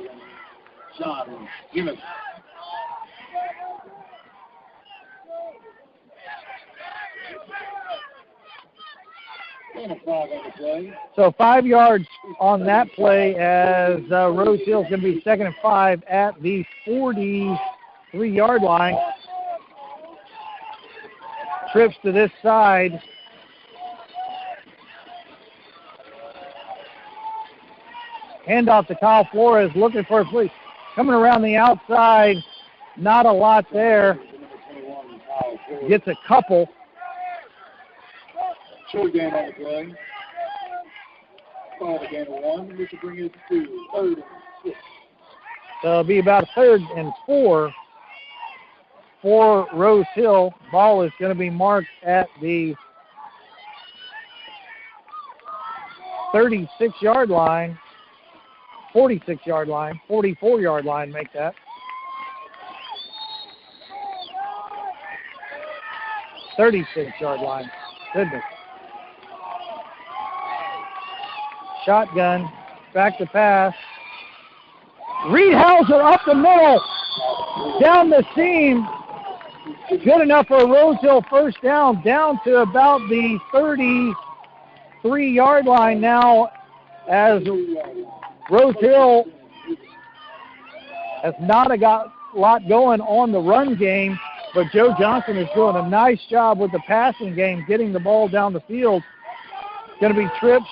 So 5 yards on that play as Rosehill's going to be 2nd and 5 at the 43-yard line. Trips to this side. Handoff to Kyle Flores, looking for a play. Coming around the outside, not a lot there. Gets a couple. Short game on the play. Call the game of 1. We should bring it to 3rd and 6. So it'll be about 3rd and 4 for Rosehill. Ball is going to be marked at the 36-yard line, 46-yard line, 44-yard line, make that. .36-yard line. Goodness. Shotgun, back to pass. Reedhauser up the middle, down the seam. Good enough for a Rosehill first down to about the 33-yard line now as Rosehill has not got a lot going on the run game, but Joe Johnson is doing a nice job with the passing game, getting the ball down the field. Going to be trips.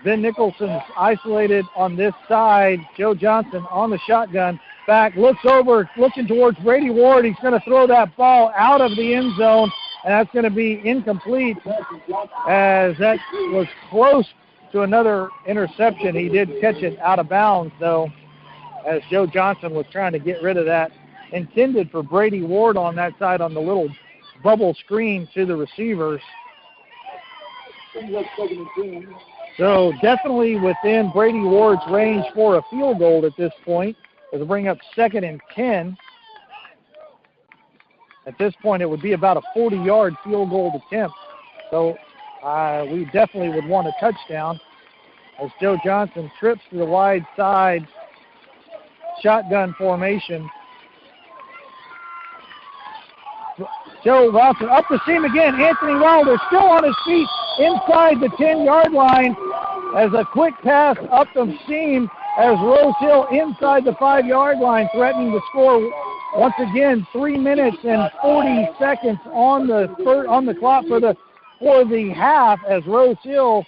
Ben Nicholson's isolated on this side. Joe Johnson on the shotgun. Back, looks over, looking towards Brady Ward. He's going to throw that ball out of the end zone, and that's going to be incomplete as that was close to another interception. He did catch it out of bounds, though, as Joe Johnson was trying to get rid of that. Intended for Brady Ward on that side on the little bubble screen to the receivers. So definitely within Brady Ward's range for a field goal at this point. It'll bring up 2nd and 10. At this point, it would be about a 40-yard field goal attempt. So we definitely would want a touchdown as Joe Johnson trips to the wide side. Shotgun formation. Joe Johnson up the seam again. Anthony Wilder still on his feet inside the 10-yard line as a quick pass up the seam as Rosehill inside the 5-yard line threatening to score once again. 3 minutes and 40 seconds on the clock for the half as Rosehill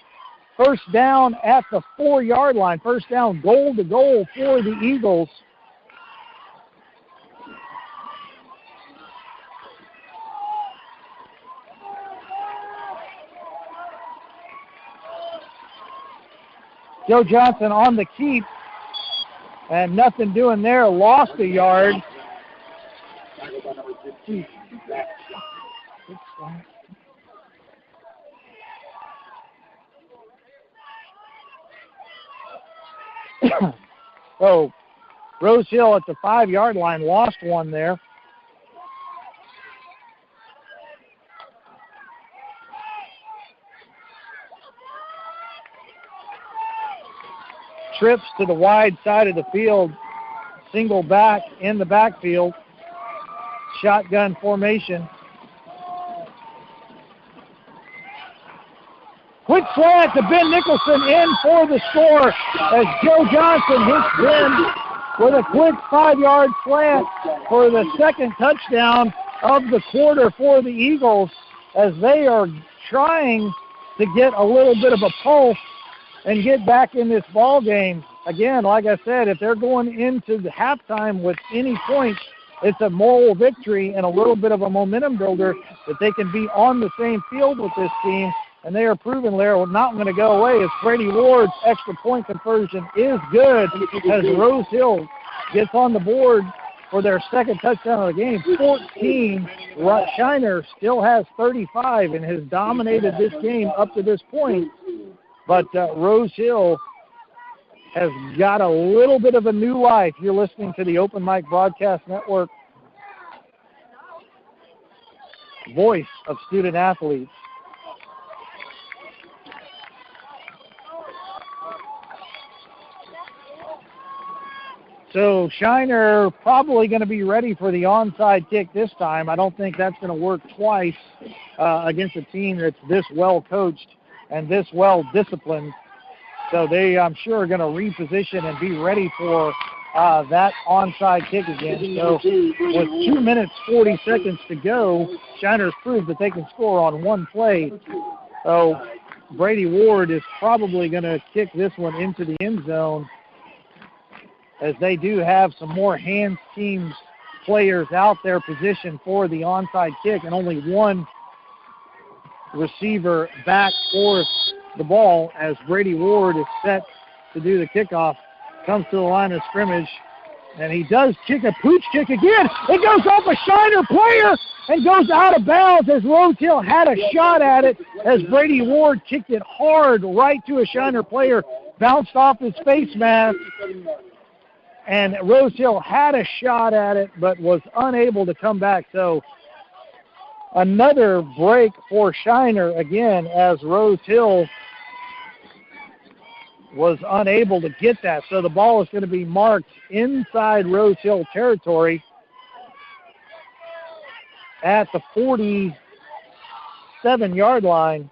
first down at the 4-yard line. First down goal to goal for the Eagles. Joe Johnson on the keep, and nothing doing there. Lost a yard. So Rosehill at the 5-yard line lost one there. Trips to the wide side of the field, single back in the backfield, shotgun formation. Quick slant to Ben Nicholson in for the score as Joe Johnson hits Ben with a quick 5-yard slant for the second touchdown of the quarter for the Eagles as they are trying to get a little bit of a pulse and get back in this ball game. Again, like I said, if they're going into the halftime with any points, it's a moral victory and a little bit of a momentum builder that they can be on the same field with this team, and they are proving they're not going to go away as Brady Ward's extra point conversion is good as Rosehill gets on the board for their second touchdown of the game. 14. Shiner still has 35 and has dominated this game up to this point, but Rosehill has got a little bit of a new life. You're listening to the Open Mic Broadcast Network, voice of student athletes. So Shiner probably going to be ready for the onside kick this time. I don't think that's going to work twice against a team that's this well coached and this well disciplined. So they, I'm sure, are going to reposition and be ready for that onside kick again. So with 2 minutes, 40 seconds to go, Shiner's proved that they can score on one play. So Brady Ward is probably going to kick this one into the end zone, as they do have some more hands teams players out there positioned for the onside kick, and only one receiver back for the ball as Brady Ward is set to do the kickoff. Comes to the line of scrimmage, and he does kick a pooch kick again. It goes off a Shiner player and goes out of bounds as Rosehill had a shot at it as Brady Ward kicked it hard right to a Shiner player, bounced off his face mask, and Rosehill had a shot at it but was unable to come back. So another break for Shiner again as Rosehill was unable to get that. So the ball is going to be marked inside Rosehill territory at the 47-yard line.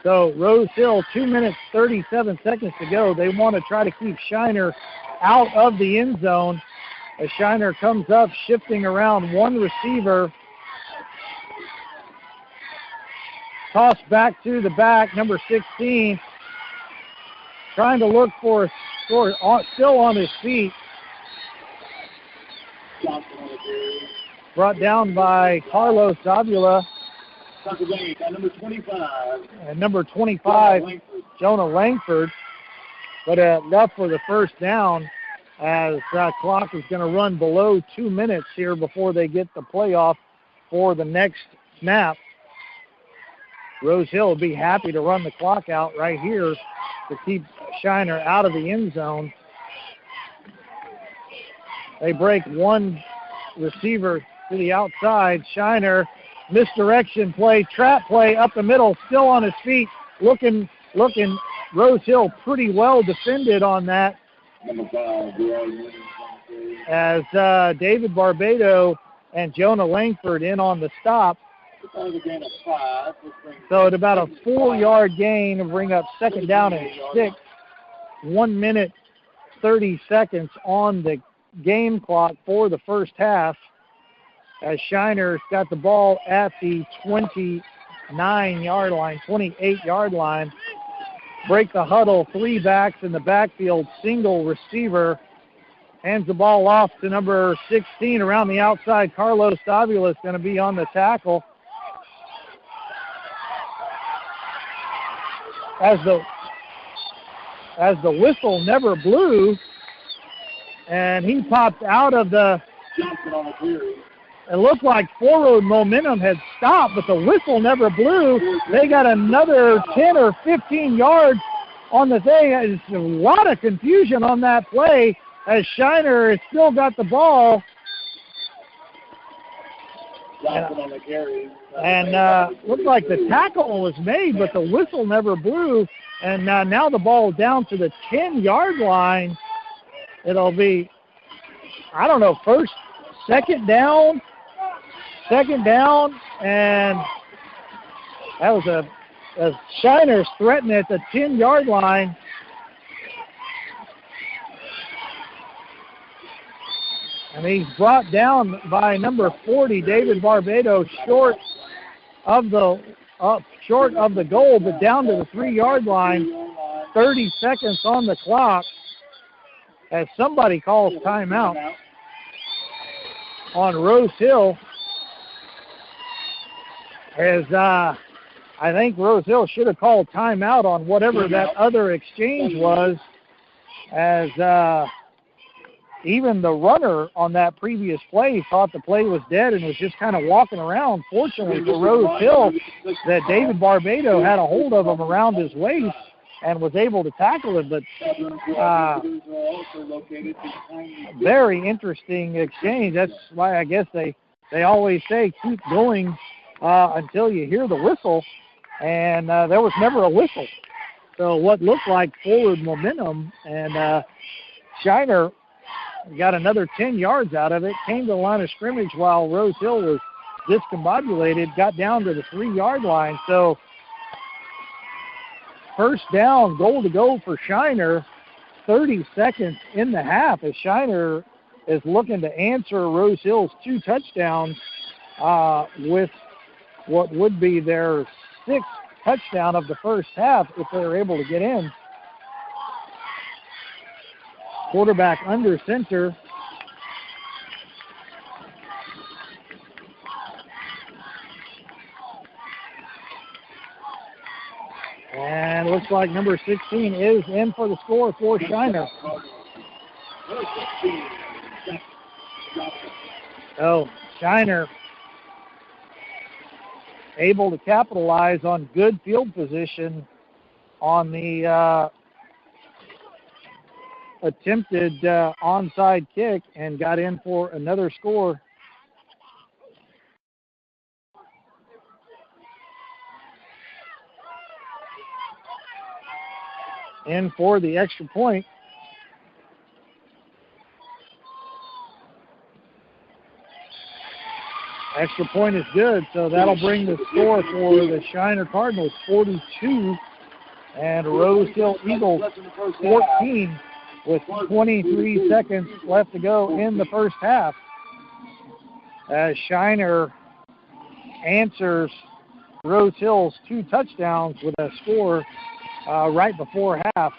So Rosehill, 2 minutes, 37 seconds to go. They want to try to keep Shiner out of the end zone as Shiner comes up, shifting around one receiver. Toss back to the back, number 16. Trying to look for a score, still on his feet. Brought down by Carlos Davila. Number 25. And number 25, Jonah Langford. But enough for the first down as clock is going to run below 2 minutes here before they get the playoff for the next snap. Rosehill will be happy to run the clock out right here to keep Shiner out of the end zone. They break one receiver to the outside. Shiner, misdirection play, trap play up the middle, still on his feet, looking. Rosehill pretty well defended on that. As David Barbado and Jonah Langford in on the stop. So at about a 4-yard gain to bring up second down and 6. 1 minute, 30 seconds on the game clock for the first half, as Shiner's got the ball at the 29-yard line, 28-yard line. Break the huddle, 3 backs in the backfield, single receiver. Hands the ball off to number 16 around the outside. Carlos Davila is going to be on the tackle. As the whistle never blew, and he popped out of the, it looked like forward momentum had stopped, but the whistle never blew. They got another 10 or 15 yards on the thing. It's a lot of confusion on that play as Shiner has still got the ball. And looked like the tackle was made, but the whistle never blew. And now the ball down to the 10-yard line. It'll be, I don't know, second down, and that was a Shiner's threatening at the 10-yard line. And he's brought down by number 40, David Barbado, short of the goal, but down to the 3-yard line. 30 seconds on the clock. as somebody calls timeout on Rosehill, as I think Rosehill should have called timeout on whatever that other exchange was, as even the runner on that previous play thought the play was dead and was just kind of walking around. Fortunately for Rosehill, that David Barbado had a hold of him around his waist and was able to tackle it. But very interesting exchange. That's why I guess they always say keep going until you hear the whistle. And there was never a whistle. So what looked like forward momentum, and Shiner got another 10 yards out of it, came to the line of scrimmage while Rosehill was discombobulated, got down to the 3-yard line. So first down, goal to go for Shiner, 30 seconds in the half, as Shiner is looking to answer Rosehill's 2 touchdowns with what would be their 6th touchdown of the first half if they were able to get in. Quarterback under center. And looks like number 16 is in for the score for Shiner. So Shiner able to capitalize on good field position on the attempted onside kick and got in for another score. In for the extra point. Extra point is good, so that'll bring the score for the Shiner Cardinals 42 and Rosehill Eagles 14 with 23 seconds left to go in the first half. As Shiner answers Rosehill's 2 touchdowns with a score right before half.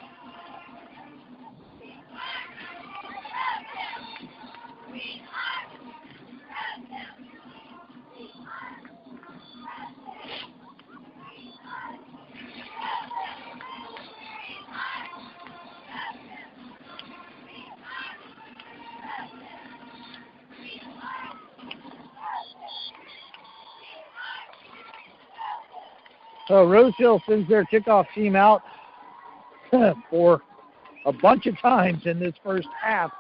So Rosehill sends their kickoff team out for a bunch of times in this first half.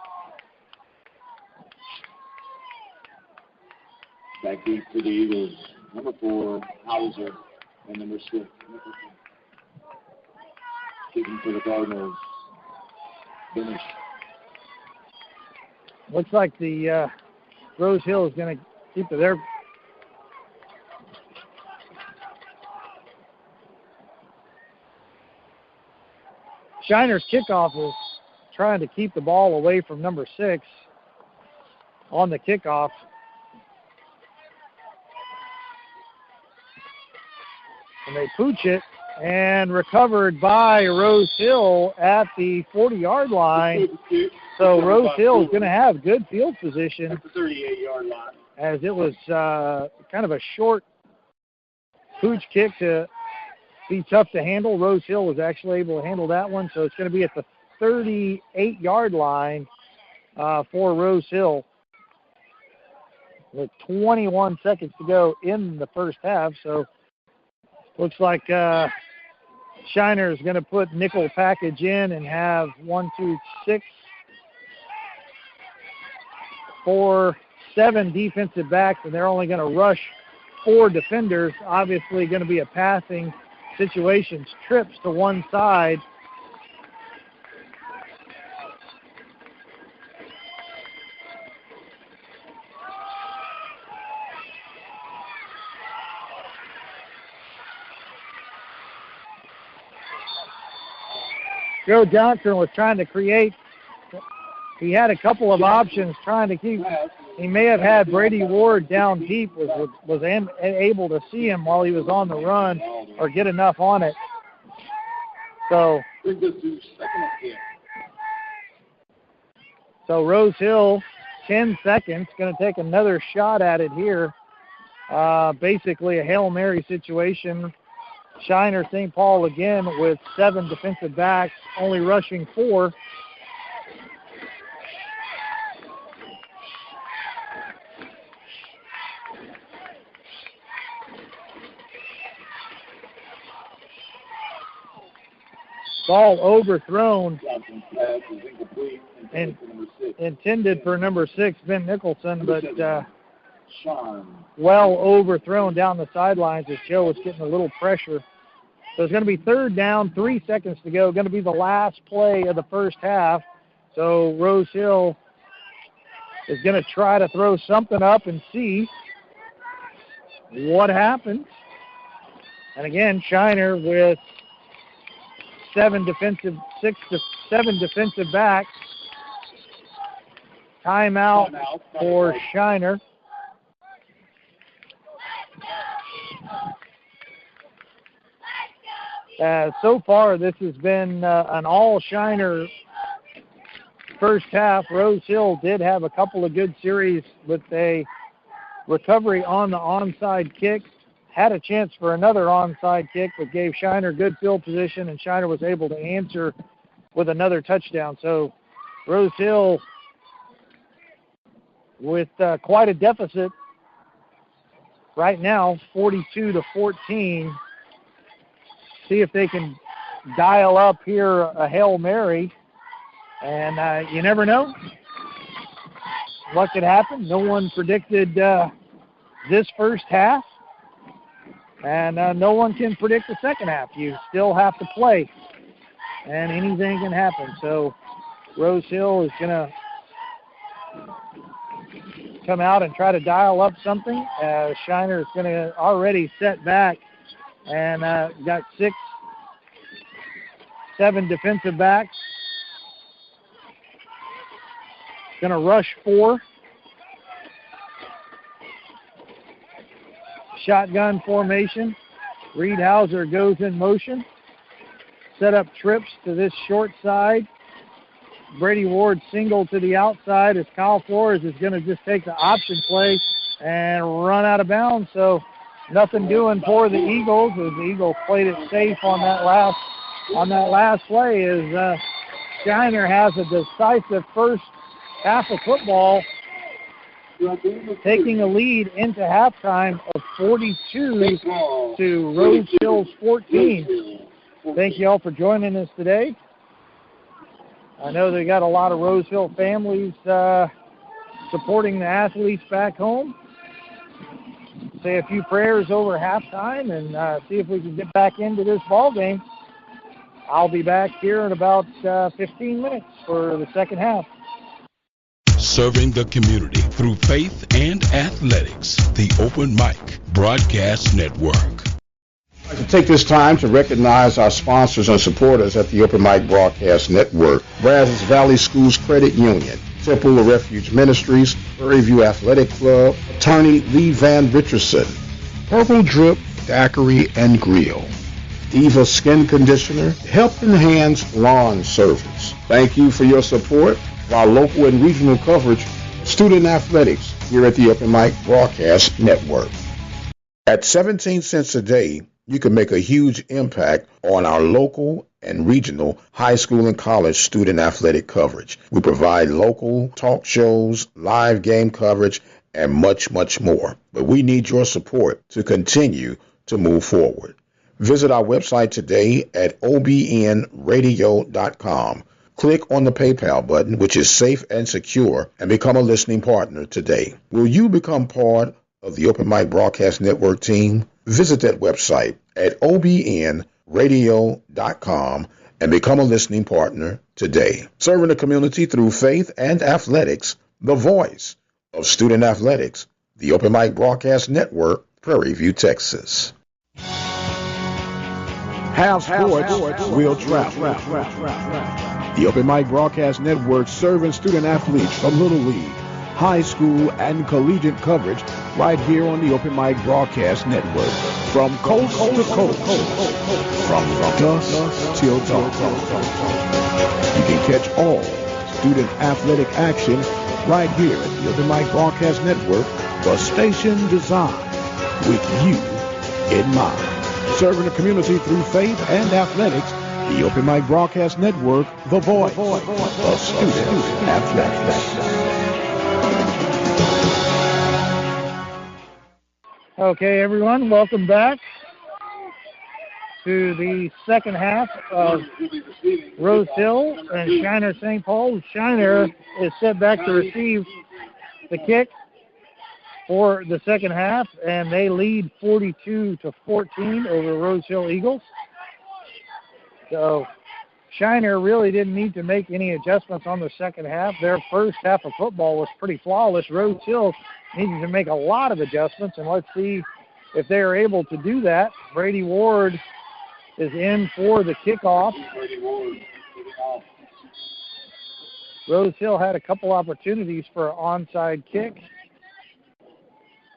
Back deep for the Eagles. Number 4, Hauser, and number 6, kicking for the Cardinals. Finish. Looks like the Rosehill is going to keep their Shiner's kickoff is trying to keep the ball away from number 6 on the kickoff. And they pooch it and recovered by Rosehill at the 40-yard line. So Rosehill is going to have good field position. At the 38-yard line. As it was kind of a short pooch kick to be tough to handle. Rosehill was actually able to handle that one, so it's going to be at the 38-yard line for Rosehill with 21 seconds to go in the first half. So looks like Shiner is going to put nickel package in and have 7 defensive backs, and they're only going to rush 4 defenders. Obviously going to be a passing situations, trips to one side. Joe Johnson was trying to create. He had a couple of options trying to keep. He may have had Brady Ward down deep, was able to see him while he was on the run or get enough on it. So So Rosehill, 10 seconds, going to take another shot at it here. Basically a Hail Mary situation. Shiner St. Paul again with 7 defensive backs, only rushing 4. Ball overthrown and intended for number 6, Ben Nicholson, but well overthrown down the sidelines as Joe was getting a little pressure. So it's going to be 3rd down, 3 seconds to go. Going to be the last play of the first half. So Rosehill is going to try to throw something up and see what happens. And again, Shiner with 7 defensive backs. Timeout for Shiner. So far, this has been an all-Shiner first half. Rosehill did have a couple of good series with a recovery on the onside kick. Had a chance for another onside kick, but gave Shiner good field position, and Shiner was able to answer with another touchdown. So Rosehill with quite a deficit right now, 42-14. See if they can dial up here a Hail Mary. And you never know what could happen. No one predicted this first half. And no one can predict the second half. You still have to play. And anything can happen. So Rosehill is going to come out and try to dial up something. Shiner is going to already set back and got 7 defensive backs. Going to rush 4. Shotgun formation. Reed Hauser goes in motion. Set up trips to this short side. Brady Ward single to the outside as Kyle Flores is going to just take the option play and run out of bounds. So nothing doing for the Eagles as the Eagles played it safe on that last play as Shiner has a decisive first half of football, taking a lead into halftime of 42 to Rosehill's 14. Thank you all for joining us today. I know they got a lot of Rosehill families supporting the athletes back home. Say a few prayers over halftime and see if we can get back into this ball game. I'll be back here in about 15 minutes for the second half. Serving the community through faith and athletics. The Open Mic Broadcast Network. I'd like to take this time to recognize our sponsors and supporters at the Open Mic Broadcast Network. Brazos Valley Schools Credit Union, Temple of Refuge Ministries, Prairie View Athletic Club, Attorney Lee Van Richardson, Purple Drip Daiquiri and Grill, Eva Skin Conditioner, Helping Hands Lawn Service. Thank you for your support of our local and regional coverage of student athletics here at the Open Mic Broadcast Network. At 17 cents a day, you can make a huge impact on our local and regional high school and college student athletic coverage. We provide local talk shows, live game coverage, and much, much more. But we need your support to continue to move forward. Visit our website today at obnradio.com. Click on the PayPal button, which is safe and secure, and become a listening partner today. Will you become part of the Open Mic Broadcast Network team? Visit that website at obnradio.com and become a listening partner today. Serving the community through faith and athletics, the voice of student athletics, the Open Mic Broadcast Network, Prairie View, Texas. Have sports, we'll travel. The Open Mic Broadcast Network serving student athletes from Little League, high school, and collegiate coverage right here on the Open Mic Broadcast Network. From coast to coast, from dusk till dawn. You can catch all student athletic action right here at the Open Mic Broadcast Network, the station designed with you in mind. Serving the community through faith and athletics, the Open Mic Broadcast Network, the voice of student athletics. Okay, everyone, welcome back to the second half of Rosehill and Shiner St. Paul. Shiner is set back to receive the kick for the second half, and they lead 42-14 over Rosehill Eagles. So Shiner really didn't need to make any adjustments on the second half. Their first half of football was pretty flawless. Rosehill needed to make a lot of adjustments, and let's see if they are able to do that. Brady Ward is in for the kickoff. Rosehill had a couple opportunities for an onside kick,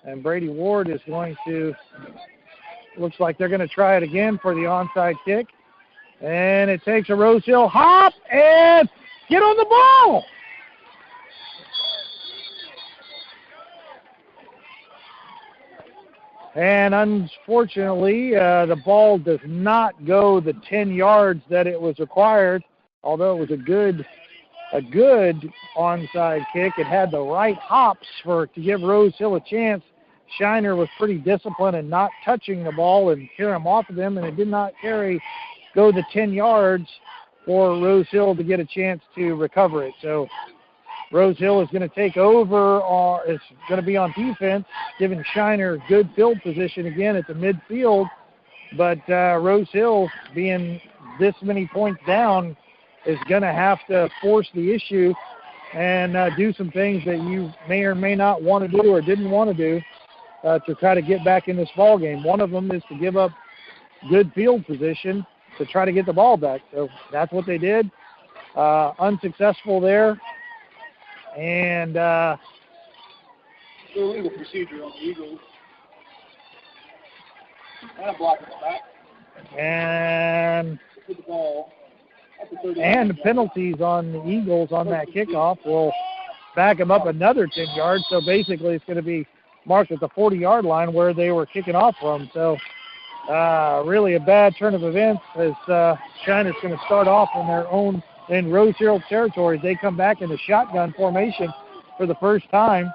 and Brady Ward is going to, looks like they're going to try it again for the onside kick. And it takes a Rosehill hop and get on the ball. And unfortunately, the ball does not go the 10 yards that it was required, although it was a good onside kick. It had the right hops to give Rosehill a chance. Shiner was pretty disciplined in not touching the ball and clear him off of them, and it did not go the 10 yards for Rosehill to get a chance to recover it. So Rosehill is going to take over, is going to be on defense, giving Shiner good field position again at the midfield. But Rosehill, being this many points down, is going to have to force the issue and do some things that you may or may not want to do or didn't want to do to try to get back in this ball game. One of them is to give up good field position to try to get the ball back. So that's what they did. Unsuccessful there. And illegal procedure on the Eagles. And a block in the back. And Put the ball. And penalties on the Eagles on that kickoff will back them up another 10 yards. So basically it's going to be marked at the 40-yard line where they were kicking off from. So really a bad turn of events as Shiner's going to start off in their own in Rosehill territory. They come back in the shotgun formation for the first time.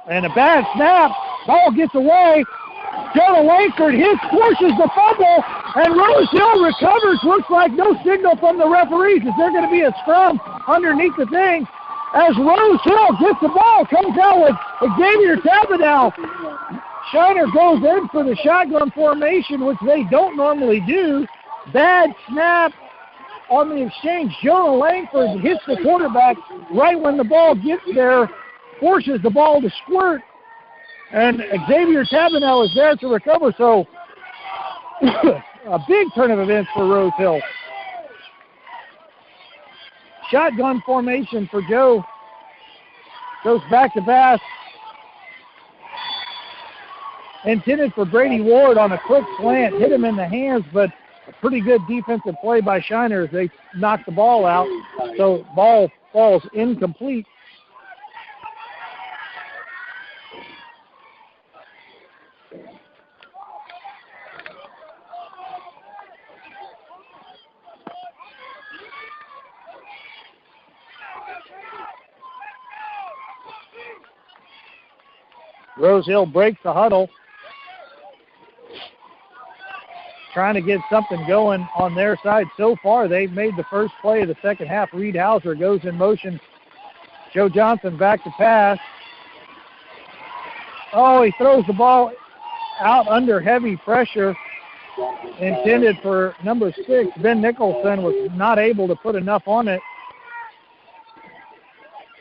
And a bad snap. Ball gets away. Jonah Langford forces the fumble, and Rosehill recovers. Looks like no signal from the referees. Is there going to be a scrum underneath the thing? As Rosehill gets the ball, comes out with Xavier Tabanel. Shiner goes in for the shotgun formation, which they don't normally do. Bad snap on the exchange. Jonah Langford hits the quarterback right when the ball gets there, forces the ball to squirt, and Xavier Tabanel is there to recover. So a big turn of events for Rosehill. Shotgun formation for Joe. Goes back to pass. Intended for Brady Ward on a quick slant. Hit him in the hands, but a pretty good defensive play by Shiner as they knock the ball out. So ball falls incomplete. Rosehill breaks the huddle. Trying to get something going on their side. So far, they've made the first play of the second half. Reed Hauser goes in motion. Joe Johnson back to pass. Oh, he throws the ball out under heavy pressure. Intended for number 6. Ben Nicholson was not able to put enough on it.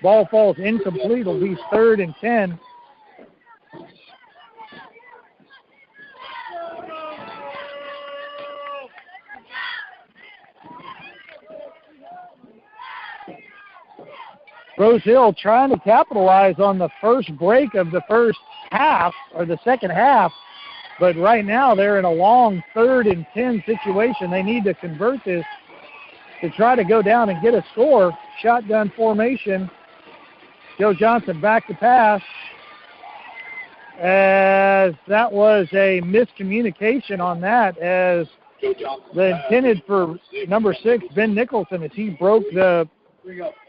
Ball falls incomplete. It'll be 3rd and 10. Rosehill trying to capitalize on the first break of the first half, or the second half, but right now they're in a long 3rd and 10 situation. They need to convert this to try to go down and get a score. Shotgun formation. Joe Johnson back to pass, as that was a miscommunication on that, as the intended for number 6, Ben Nicholson, as he broke the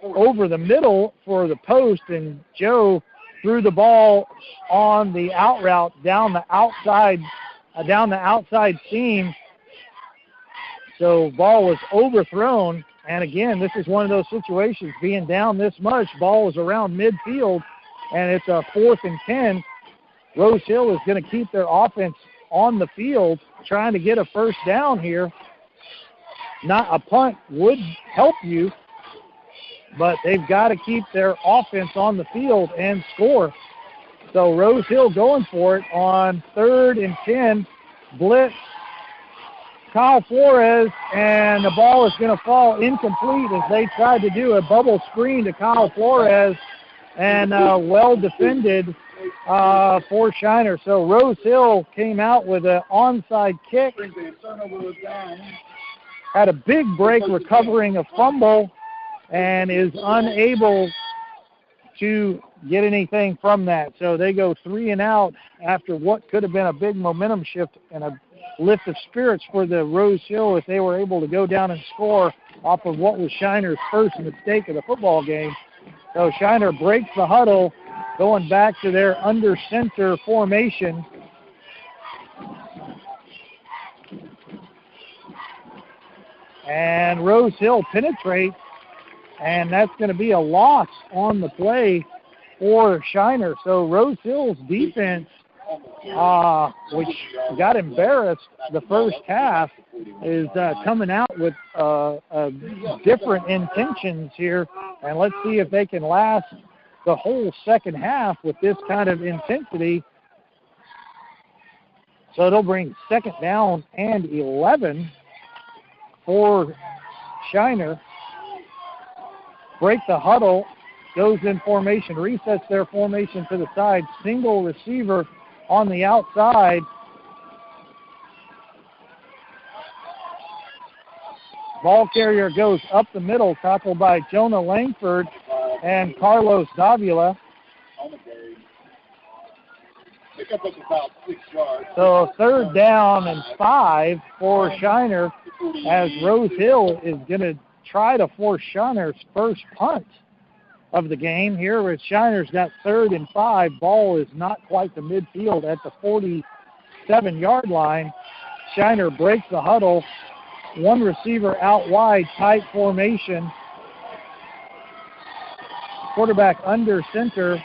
over the middle for the post, and Joe threw the ball on the out route down the outside seam. So ball was overthrown. And again, this is one of those situations, being down this much, ball is around midfield, and it's a 4th and 10. Rosehill is going to keep their offense on the field, trying to get a first down here. Not a punt would help you, but they've got to keep their offense on the field and score. So Rosehill going for it on 3rd and 10, blitz. Kyle Flores, and the ball is going to fall incomplete as they tried to do a bubble screen to Kyle Flores, and well defended for Shiner. So Rosehill came out with an onside kick, had a big break recovering a fumble, and is unable to get anything from that. So they go 3 and out after what could have been a big momentum shift and a lift of spirits for the Rosehill if they were able to go down and score off of what was Shiner's first mistake of the football game. So Shiner breaks the huddle, going back to their under center formation. And Rosehill penetrates, and that's going to be a loss on the play for Shiner. So Rosehill's defense, which got embarrassed the first half, is coming out with different intentions here. And let's see if they can last the whole second half with this kind of intensity. So it'll bring 2nd down and 11 for Shiner. Break the huddle, goes in formation, resets their formation to the side, single receiver on the outside. Ball carrier goes up the middle, tackled by Jonah Langford and Carlos Davila. So 3rd down and 5 for Shiner, as Rosehill is going to try to force Shiner's first punt of the game here, where Shiner's got 3rd and 5. Ball is not quite the midfield at the 47-yard line. Shiner breaks the huddle. 1 receiver out wide, tight formation. Quarterback under center.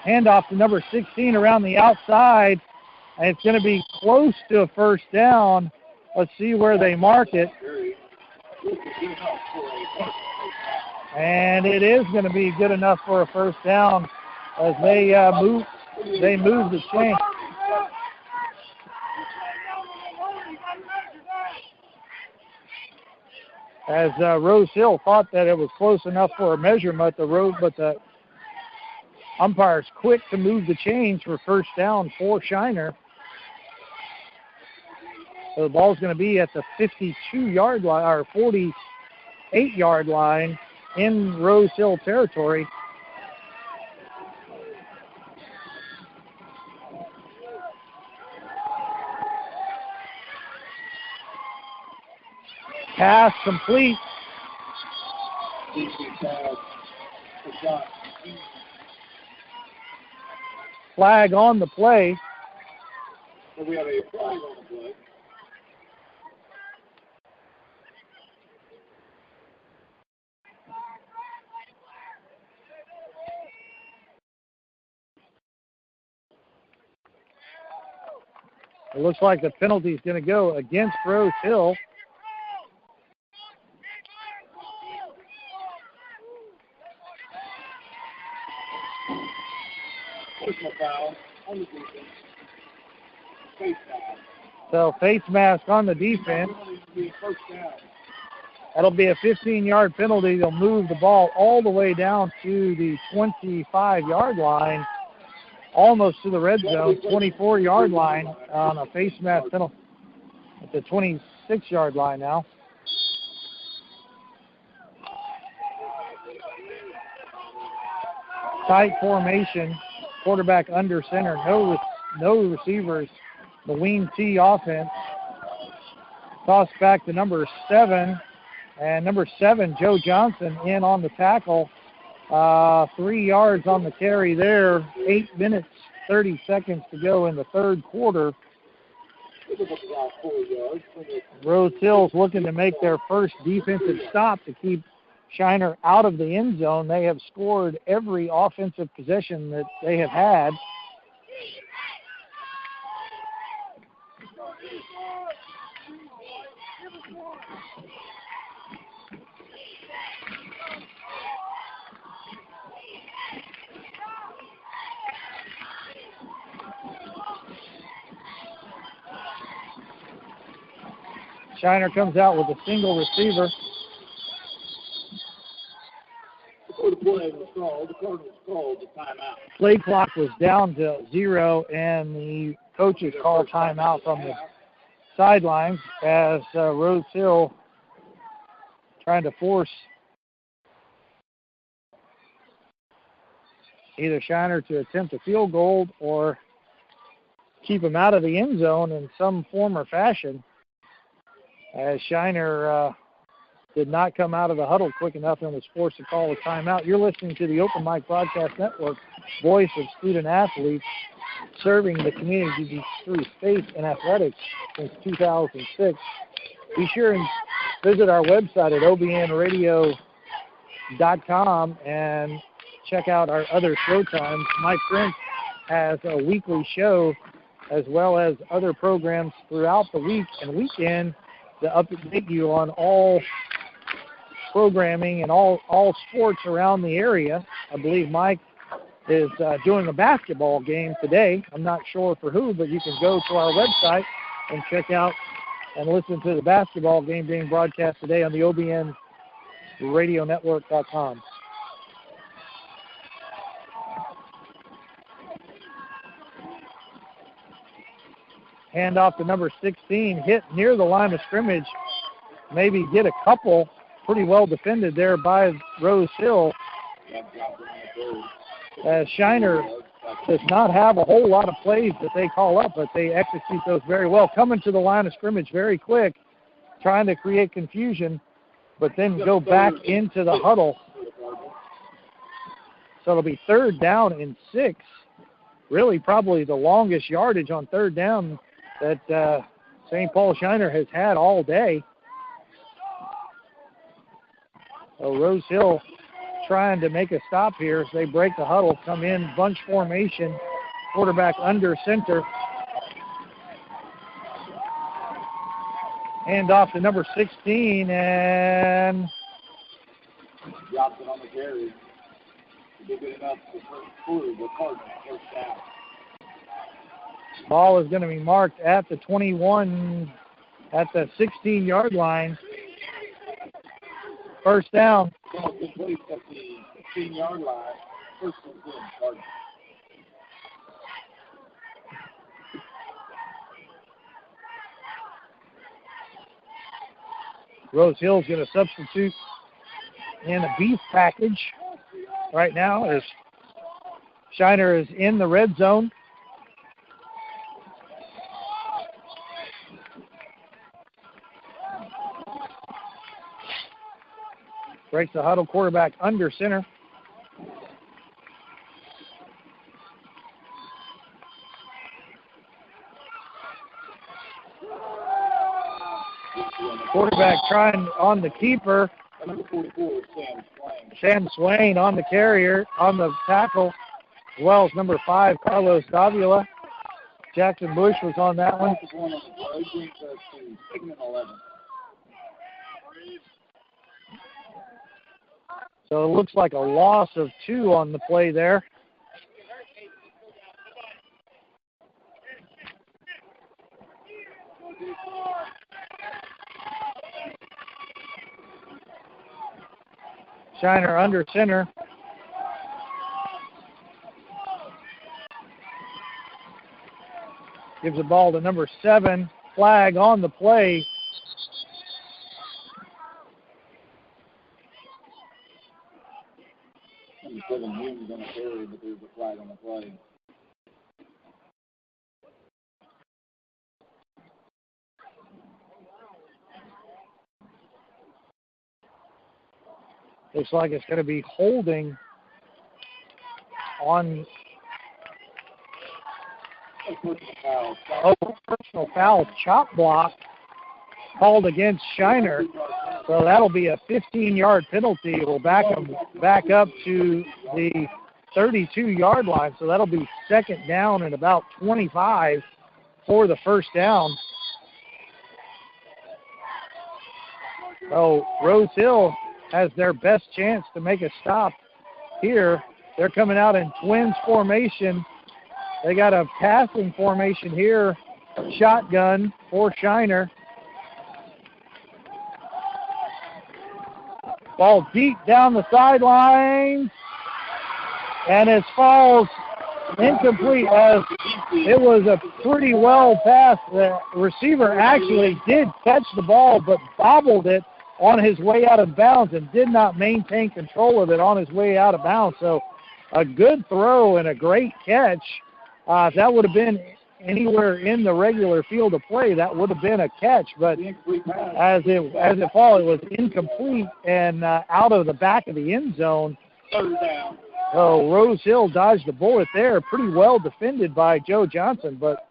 Handoff to number 16 around the outside, and it's going to be close to a first down. Let's see where they mark it. And it is going to be good enough for a first down as they move the chain. As Rosehill thought that it was close enough for a measurement, but the umpire's quick to move the chains for first down for Shiner. So the ball's going to be at the 52-yard line, or 48-yard line in Rosehill territory. Pass complete. Flag on the play. We have a flag on the play. It looks like the penalty is going to go against Rosehill. So face mask on the defense. That'll be a 15-yard penalty. They'll move the ball all the way down to the 25-yard line, almost to the red zone, 24-yard line on a face mask penalty at the 6-yard line now. Tight formation, quarterback under center, no receivers. The wing T offense. Toss back to number 7, and number 7, Joe Johnson, in on the tackle. 3 yards on the carry there. 8 minutes, 30 seconds to go in the third quarter. Rosehill's looking to make their first defensive stop to keep Shiner out of the end zone. They have scored every offensive possession that they have had. Shiner comes out with a single receiver. Before the play was called, the Cardinals called the timeout. Play clock was down to 0, and the coaches called timeout from the sidelines as Rosehill trying to force either Shiner to attempt a field goal or keep him out of the end zone in some form or fashion. As Shiner did not come out of the huddle quick enough and was forced to call a timeout. You're listening to the Open Mic Broadcast Network, voice of student athletes, serving the community through faith and athletics since 2006. Be sure and visit our website at obnradio.com and check out our other show times. Mike Prince has a weekly show as well as other programs throughout the week and weekend to update you on all programming and all sports around the area. I believe Mike is doing a basketball game today. I'm not sure for who, but you can go to our website and check out and listen to the basketball game being broadcast today on the obnradionetwork.com. Hand off to number 16, hit near the line of scrimmage, maybe get a couple. Pretty well defended there by Rosehill. Shiner does not have a whole lot of plays that they call up, but they execute those very well. Coming to the line of scrimmage very quick, trying to create confusion, but then go back into the huddle. So it'll be 3rd down and 6. Really probably the longest yardage on 3rd down that St. Paul Shiner has had all day. So Rosehill trying to make a stop here as they break the huddle, come in bunch formation, quarterback under center. Hand off to number 16, and Johnson on the carry. Good enough for the Cardinals first down. Ball is going to be marked at the 21, at the 16-yard line. First down. Ball is placed at the 16-yard line. First and 10, Cardinals. Rosehill's going to substitute in a beef package right now as Shiner is in the red zone. Breaks the huddle, quarterback under center. Quarterback trying on the keeper. Number 44 is Sam Swain on the carrier, on the tackle, as well as number 5, Carlos Davila. Jackson Bush was on that one. So it looks like a loss of 2 on the play there. Shiner under center. Gives the ball to number 7. Flag on the play. Looks like it's going to be holding on. Personal foul, chop block called against Shiner. So that'll be a 15-yard penalty. We'll back them back up to the 32-yard line. So that'll be second down and about 25 for the first down. So Rosehill has their best chance to make a stop here. They're coming out in twins formation. They got a passing formation here, shotgun for Shiner. Ball deep down the sideline, and it falls incomplete as it was a pretty well pass. The receiver actually did catch the ball but bobbled it on his way out of bounds and did not maintain control of it on his way out of bounds. So a good throw and a great catch. If that would have been anywhere in the regular field of play, that would have been a catch. But as it fell, it was incomplete and out of the back of the end zone. So Rosehill dodged the bullet there. Pretty well defended by Joe Johnson, but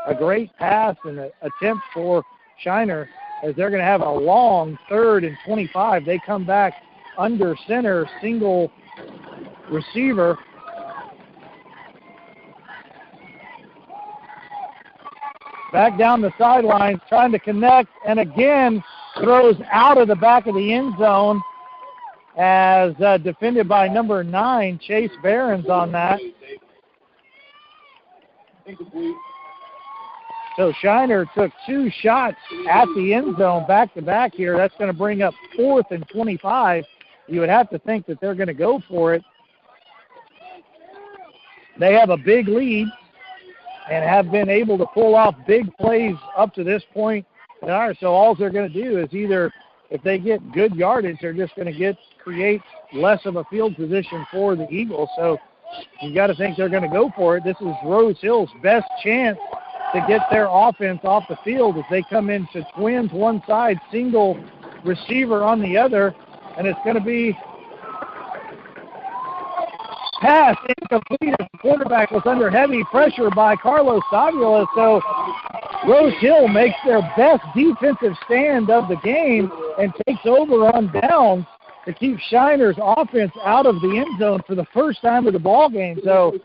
a great pass and an attempt for Shiner as they're going to have a long 3rd and 25. They come back under center, single receiver. Back down the sidelines, trying to connect, and again throws out of the back of the end zone as defended by number 9, Chase Barons on that. So Shiner took 2 shots at the end zone back-to-back here. That's going to bring up 4th and 25. You would have to think that they're going to go for it. They have a big lead and have been able to pull off big plays up to this point. So all they're going to do is either, if they get good yardage, they're just going to create less of a field position for the Eagles. So you got to think they're going to go for it. This is Rosehill's best chance to get their offense off the field as they come into twins one side, single receiver on the other, and it's going to be pass incomplete. The quarterback was under heavy pressure by Carlos Davila, so Rosehill makes their best defensive stand of the game and takes over on downs to keep Shiner's offense out of the end zone for the first time of the ball game. So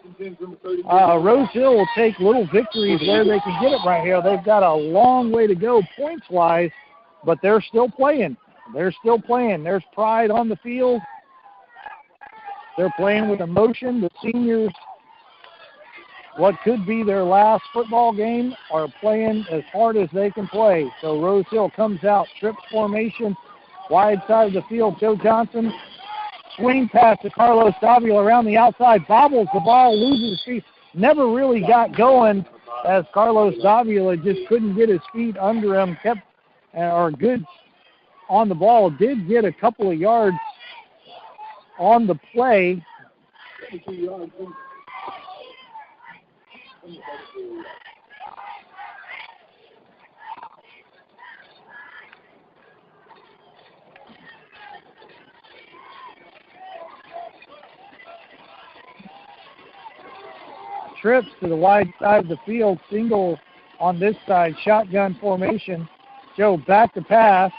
Rosehill will take little victories where they can get it right here. They've got a long way to go points-wise, but they're still playing. There's pride on the field. They're playing with emotion. The seniors, what could be their last football game, are playing as hard as they can play. So Rosehill comes out, trips formation, wide side of the field. Joe Johnson, swing pass to Carlos Davila around the outside, bobbles the ball, loses his feet. Never really got going as Carlos Davila just couldn't get his feet under him, kept good on the ball, did get a couple of yards on the play. Trips to the wide side of the field, single on this side, shotgun formation. Joe back to pass.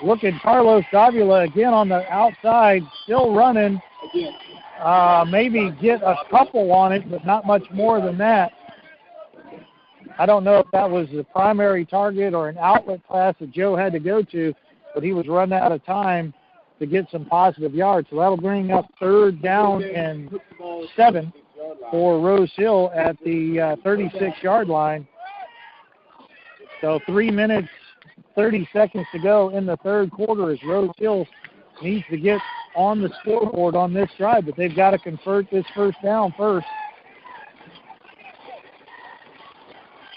Look at Carlos Davila again on the outside, still running. Maybe get a couple on it, but not much more than that. I don't know if that was the primary target or an outlet pass that Joe had to go to, but he was running out of time to get some positive yards. So that'll bring up 3rd down and 7 for Rosehill at the 36-yard line. So 3 minutes, 30 seconds to go in the third quarter as Rosehill needs to get on the scoreboard on this drive, but they've got to convert this first down first.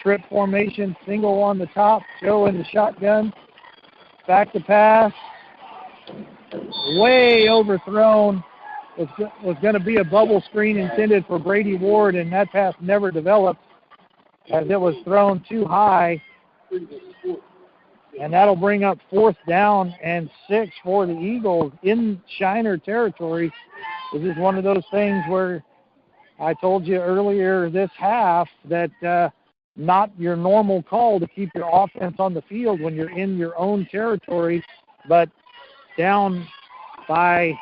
Trip formation, single on the top, Joe in the shotgun, back to pass, way overthrown. It was going to be a bubble screen intended for Brady Ward, and that pass never developed as it was thrown too high. And that'll bring up 4th down and 6 for the Eagles in Shiner territory. This is one of those things where I told you earlier this half that not your normal call to keep your offense on the field when you're in your own territory, but down by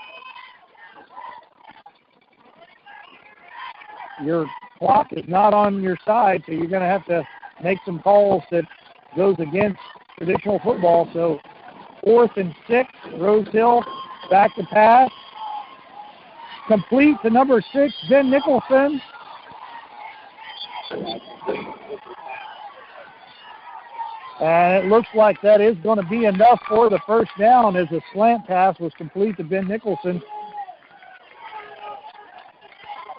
your clock is not on your side, so you're going to have to make some calls that goes against traditional football. So 4th and 6, Rosehill back to pass. Complete to number 6, Ben Nicholson. And it looks like that is going to be enough for the first down as a slant pass was complete to Ben Nicholson.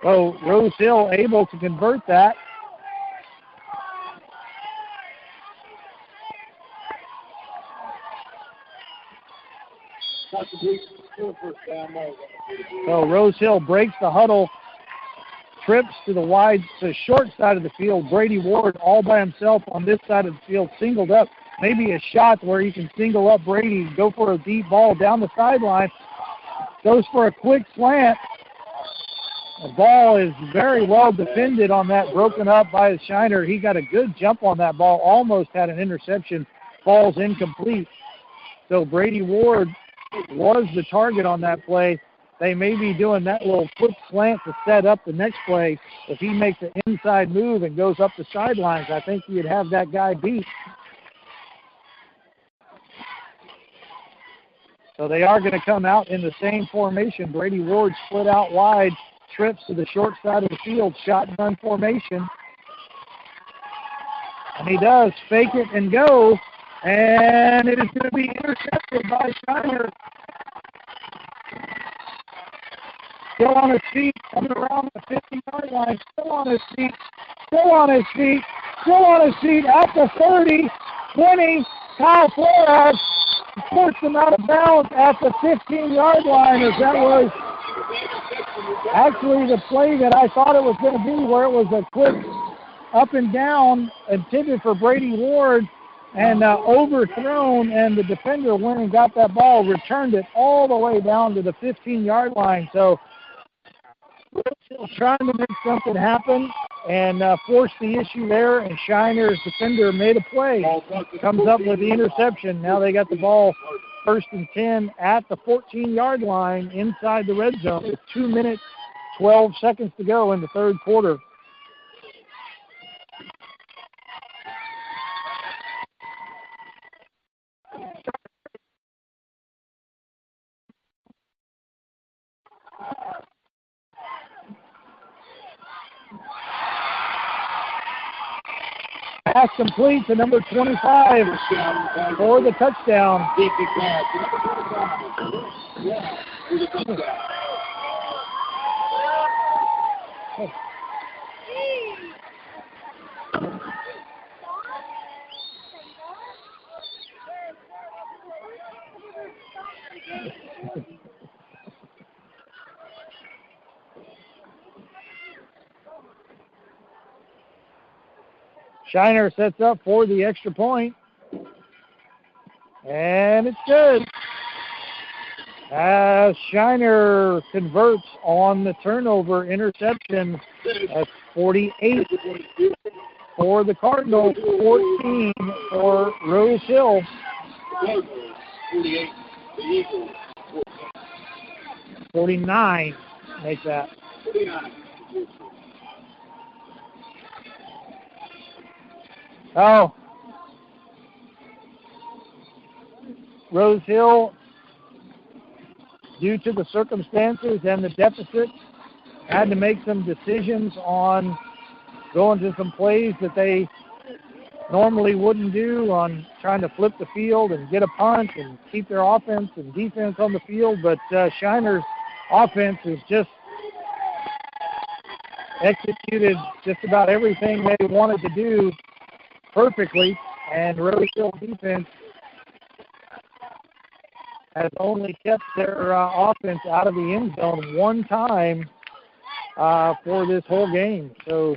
So Rosehill able to convert that. So Rosehill breaks the huddle, trips to the short side of the field. Brady Ward all by himself on this side of the field, singled up. Maybe a shot where you can single up Brady, go for a deep ball down the sideline. Goes for a quick slant. The ball is very well defended on that, broken up by Shiner. He got a good jump on that ball, almost had an interception, falls incomplete. So Brady Ward was the target on that play. They may be doing that little quick slant to set up the next play. If he makes an inside move and goes up the sidelines, I think he'd have that guy beat. So they are going to come out in the same formation. Brady Ward split out wide, trips to the short side of the field, shotgun formation. And he does fake it and go, and it is going to be intercepted by Shiner. Still on his feet, coming around the 50-yard line, still on his feet at the 30, 20. Kyle Flores pushed him out of bounds at the 15-yard line, as that was actually the play that I thought it was going to be, where it was a quick up and down intended for Brady Ward and overthrown, and the defender went and got that ball, returned it all the way down to the 15-yard line. So we're still trying to make something happen and force the issue there, and Shiner's defender made a play, comes up with the interception. Now they got the ball 1st and 10 at the 14-yard line inside the red zone with 2 minutes, 12 seconds to go in the third quarter. Pass complete to number 25 for the touchdown. Shiner sets up for the extra point. And it's good. As Shiner converts on the turnover interception, that's 48 for the Cardinals, 14 for Rosehill. 49 make that. Oh, Rosehill, due to the circumstances and the deficit, had to make some decisions on going to some plays that they normally wouldn't do, on trying to flip the field and get a punt and keep their offense and defense on the field. But Shiner's offense is just executed just about everything they wanted to do perfectly, and Rosehill defense has only kept their offense out of the end zone one time for this whole game. So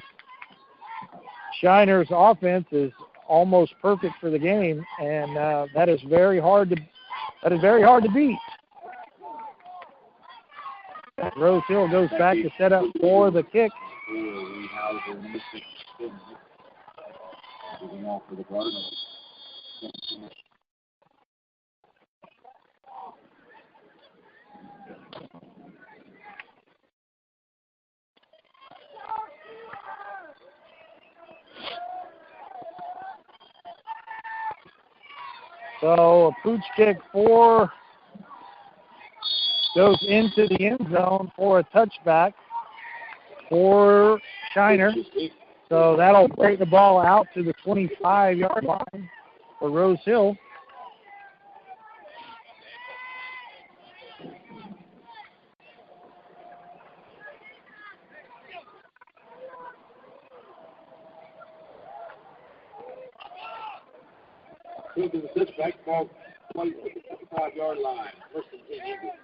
Shiner's offense is almost perfect for the game, and that is very hard to beat. Rosehill goes back to set up for the kick. So a pooch kick goes into the end zone for a touchback for Shiner. So that'll break the ball out to the 25-yard line for Rosehill. Moving the touchback ball play at the 25-yard line. First and 10 Eagles.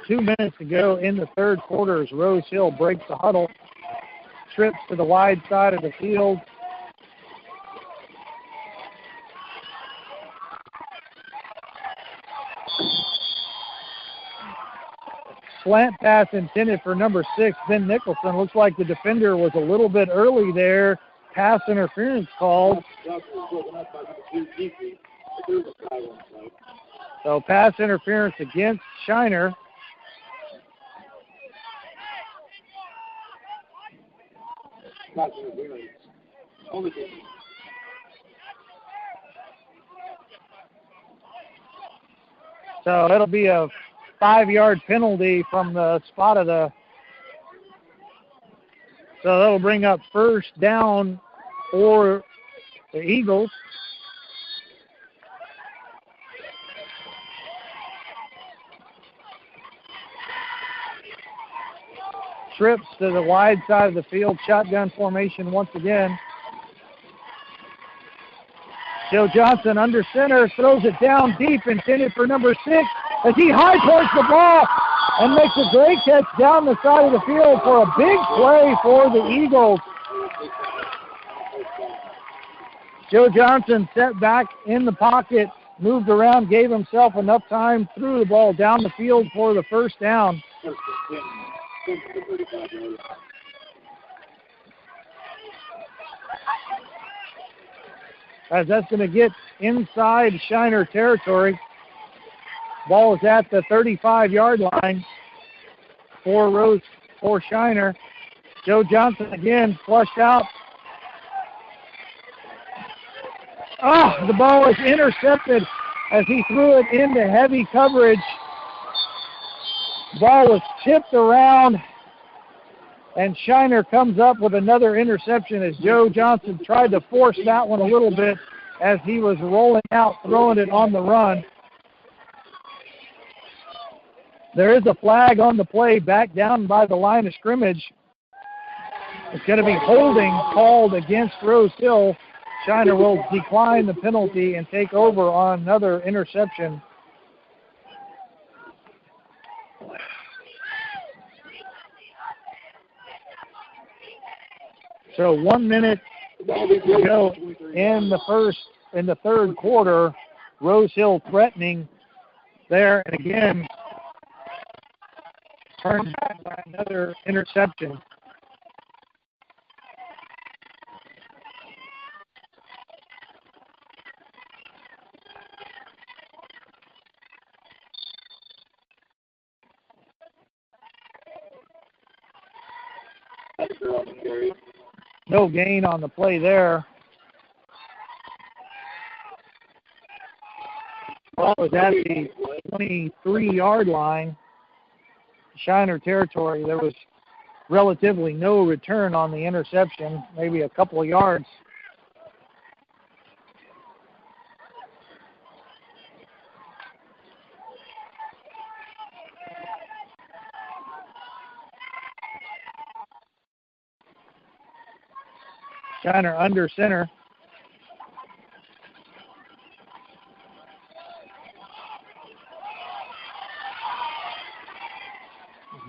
Two minutes to go in the third quarter as Rosehill breaks the huddle, trips to the wide side of the field. Slant pass intended for number 6, Ben Nicholson. Looks like the defender was a little bit early there. Pass interference called. So pass interference against Shiner. So it'll be a 5-yard penalty from the spot of the. So that'll bring up first down for the Eagles. Trips to the wide side of the field, shotgun formation once again. Joe Johnson under center, throws it down deep, intended for number 6, as he high points the ball and makes a great catch down the side of the field for a big play for the Eagles. Joe Johnson set back in the pocket, moved around, gave himself enough time, threw the ball down the field for the first down. As that's going to get inside Shiner territory. Ball is at the 35-yard line for Shiner. Joe Johnson again flushed out. The ball was intercepted as he threw it into heavy coverage. Ball was tipped around, and Shiner comes up with another interception as Joe Johnson tried to force that one a little bit as he was rolling out, throwing it on the run. There is a flag on the play back down by the line of scrimmage. It's going to be holding called against Rosehill. Shiner will decline the penalty and take over on another interception. So 1 minute to go in the third quarter. Rosehill threatening there, and again turned back by another interception. No gain on the play there. Ball was at the 23-yard line, Shiner territory. There was relatively no return on the interception, maybe a couple of yards. Shiner under center.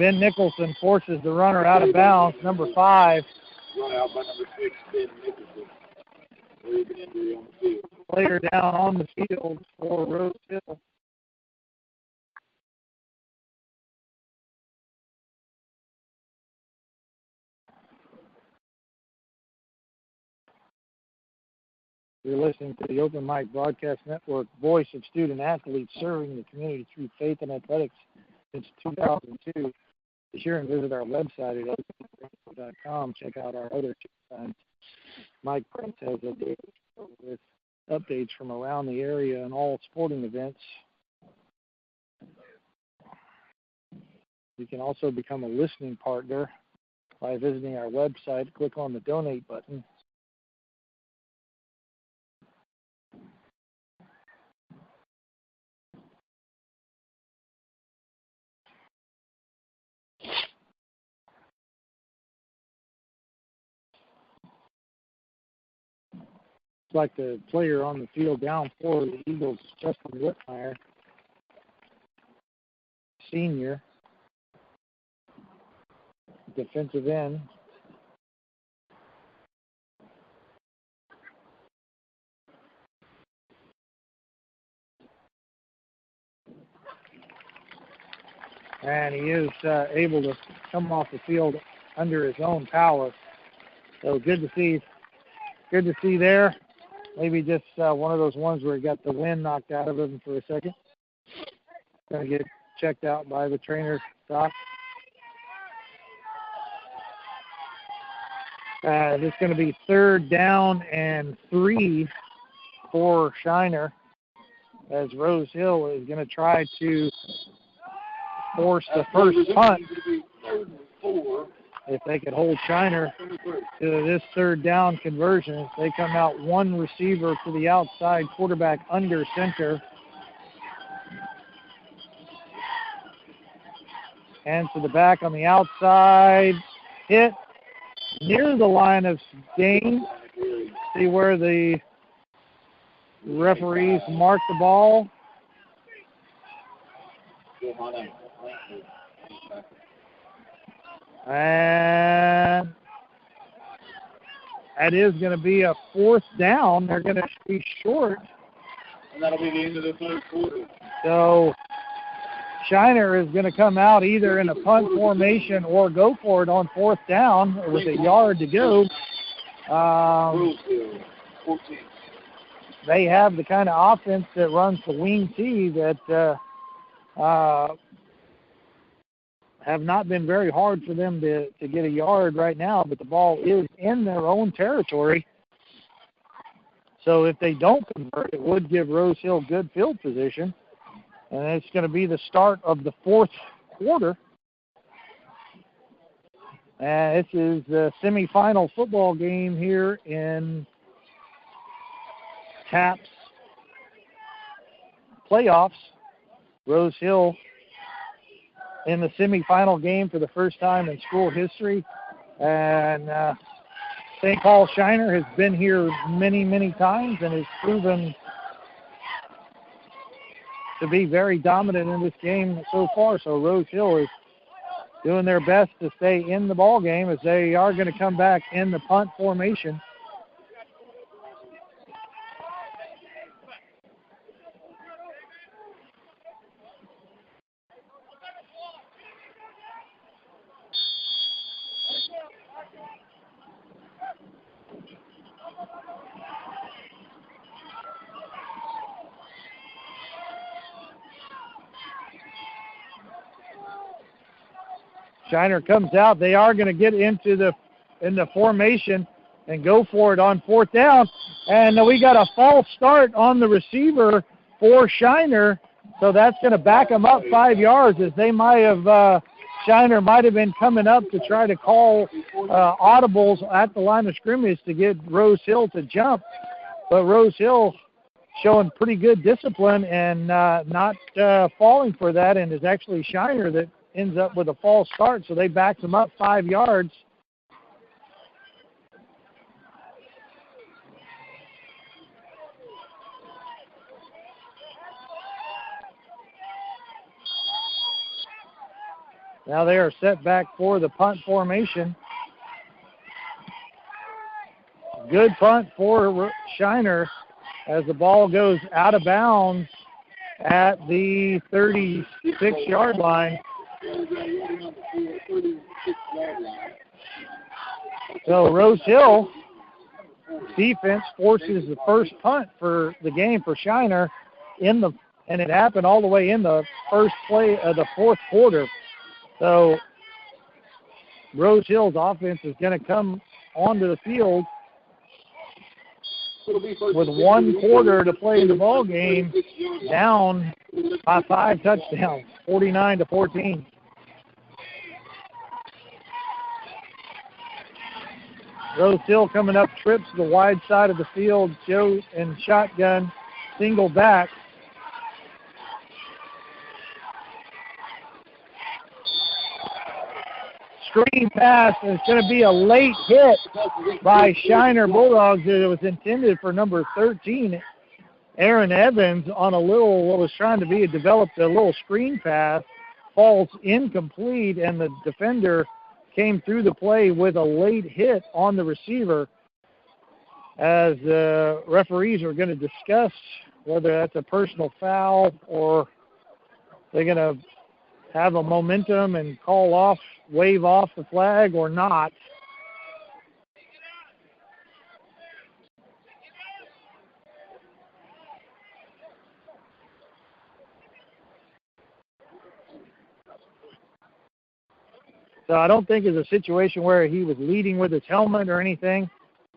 Ben Nicholson forces the runner out of bounds, number 5. Run out by number 6, Ben Nicholson. There's an injury on the field. Player down on the field for Rosehill. You're listening to the Open Mic Broadcast Network, voice of student athletes serving the community through faith and athletics since 2002. Be sure and visit our website at openmic.com. Check out our other signs. Mike Prince has with updates from around the area and all sporting events. You can also become a listening partner by visiting our website. Click on the donate button. Like the player on the field down for the Eagles, Justin Whitmire, senior, defensive end. And he is able to come off the field under his own power. So good to see there. Maybe just one of those ones where he got the wind knocked out of him for a second. Going to get checked out by the trainer, Doc. This is going to be 3rd down and 3 for Shiner, as Rosehill is going to try to force the first punt. If they could hold Shiner to this 3rd down conversion, they come out one receiver to the outside, quarterback under center. And to the back on the outside, hit near the line of game. See where the referees mark the ball. And that is going to be a 4th down. They're going to be short. And that'll be the end of the 3rd quarter. So Shiner is going to come out either in a punt formation or go for it on 4th down with a yard to go. They have the kind of offense that runs the wing T that have not been very hard for them to get a yard right now, but the ball is in their own territory. So if they don't convert, it would give Rosehill good field position. And it's going to be the start of the 4th quarter. And this is the semifinal football game here in TAPS playoffs. Rosehill in the semifinal game for the first time in school history. And St. Paul Shiner has been here many, many times and has proven to be very dominant in this game so far. So Rosehill is doing their best to stay in the ball game, as they are going to come back in the punt formation. Shiner comes out. They are going to get into the formation and go for it on 4th down. And we got a false start on the receiver for Shiner, so that's going to back them up 5 yards, as they might have Shiner might have been coming up to try to call audibles at the line of scrimmage to get Rosehill to jump. But Rosehill showing pretty good discipline and not falling for that, and it's actually Shiner that ends up with a false start, so they backed them up 5 yards. Now they are set back for the punt formation. Good punt for Shiner as the ball goes out of bounds at the 36-yard line. So Rosehill defense forces the first punt for the game for Shiner and it happened all the way in the first play of the fourth quarter. So Rosehill's offense is going to come onto the field with 1 quarter to play in the ball game, down by 5 touchdowns, 49-14. Rosehill coming up, trips the wide side of the field. Joe in shotgun, single back. Screen pass, and it's going to be a late hit by Shiner Bulldogs. It was intended for number 13, Aaron Evans, on what was trying to be developed a little screen pass. Falls incomplete, and the defender came through the play with a late hit on the receiver. As the referees are going to discuss whether that's a personal foul or they're going to have a momentum and wave off the flag or not. So I don't think it's a situation where he was leading with his helmet or anything.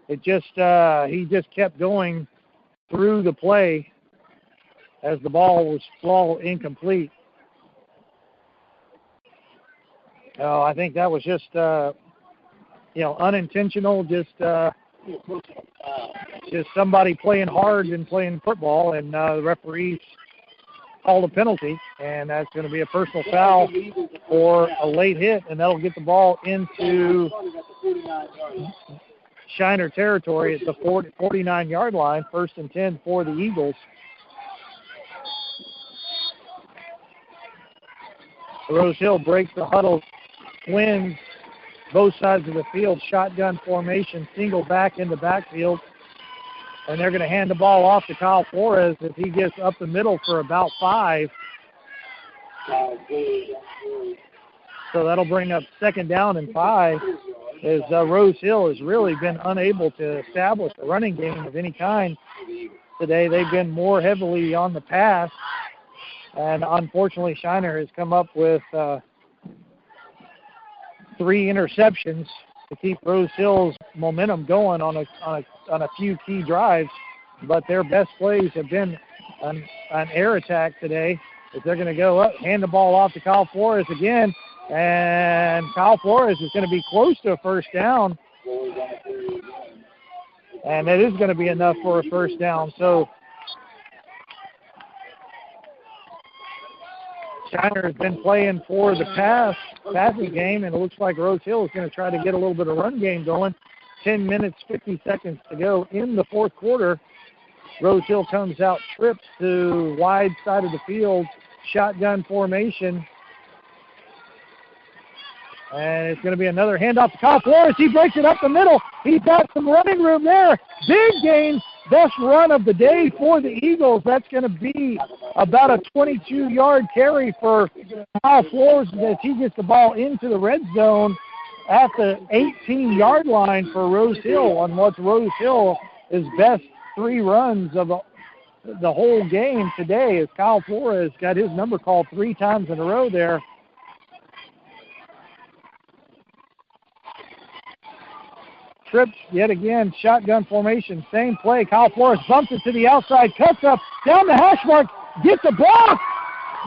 It just he just kept going through the play as the ball was fall incomplete. Oh, I think that was just unintentional, just somebody playing hard and playing football, and the referees called a penalty, and that's going to be a personal foul for a late hit, and that'll get the ball into Shiner territory at the 49-yard line, 1st and 10 for the Eagles. Rosehill breaks the huddle, wins both sides of the field, shotgun formation, single back in the backfield, and they're going to hand the ball off to Kyle Flores as he gets up the middle for about 5. So that'll bring up 2nd down and 5, as Rosehill has really been unable to establish a running game of any kind today. They've been more heavily on the pass, and unfortunately Shiner has come up with 3 interceptions to keep Rosehill's momentum going on a few key drives, but their best plays have been an air attack today. If they're going to go up, hand the ball off to Kyle Flores again, and Kyle Flores is going to be close to a 1st down, and that is going to be enough for a 1st down. So Shiner has been playing for the passing game, and it looks like Rosehill is going to try to get a little bit of run game going. 10 minutes, 50 seconds to go in the 4th quarter. Rosehill comes out, trips to wide side of the field, shotgun formation. And it's going to be another handoff to Kyle Flores. He breaks it up the middle. He's got some running room there. Big gain. Best run of the day for the Eagles. That's going to be about a 22-yard carry for Kyle Flores as he gets the ball into the red zone at the 18-yard line for Rosehill on what's Rosehill's best 3 runs of the whole game today, as Kyle Flores got his number called 3 times in a row there. Trips yet again, shotgun formation, same play. Kyle Flores bumps it to the outside, cuts up, down the hash mark, gets a block,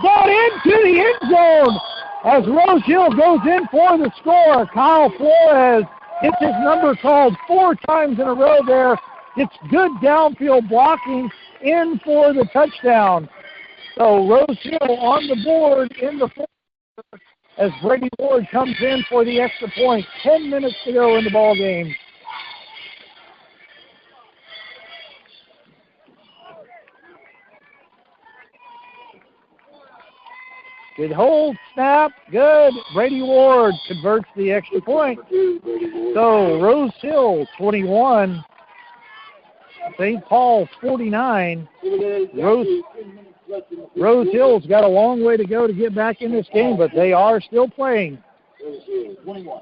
ball into the end zone as Rosehill goes in for the score. Kyle Flores gets his number called 4 times in a row there. It's good downfield blocking in for the touchdown. So Rosehill on the board in the 4th as Brady Ward comes in for the extra point. 10 minutes to go in the ball game. Good hold, snap, good. Brady Ward converts the extra point. So Rosehill 21, St. Paul 49. Rosehill's got a long way to go to get back in this game, but they are still playing. 21.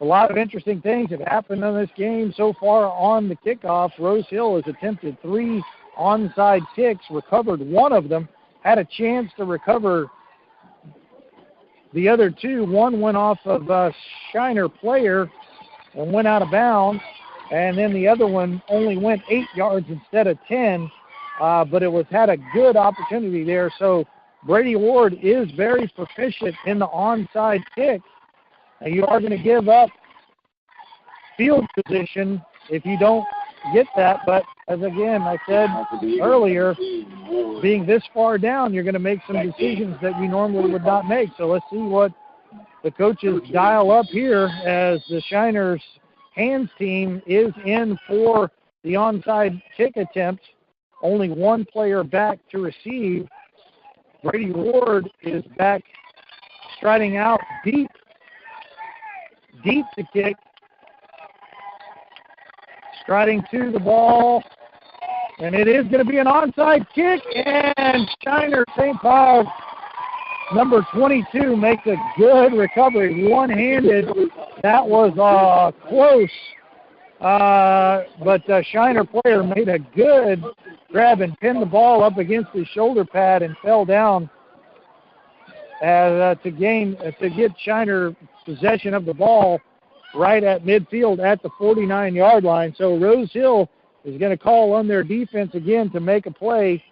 A lot of interesting things have happened in this game so far on the kickoff. Rosehill has attempted 3 onside kicks, recovered one of them, had a chance to recover the other 2. One went off of a Shiner player and went out of bounds, and then the other one only went 8 yards instead of 10, but it had a good opportunity there. So Brady Ward is very proficient in the onside kick. You are going to give up field position if you don't get that. But as again, I said earlier, being this far down, you're going to make some decisions that you normally would not make. So let's see what the coaches dial up here as the Shiners hands team is in for the onside kick attempt. Only one player back to receive. Brady Ward is back striding out deep to kick, striding to the ball, and it is going to be an onside kick, and Shiner St. Paul, number 22, makes a good recovery, one-handed. That was close, but the Shiner player made a good grab and pinned the ball up against his shoulder pad and fell down to get Shiner possession of the ball right at midfield at the 49-yard line. So Rosehill is going to call on their defense again to make a play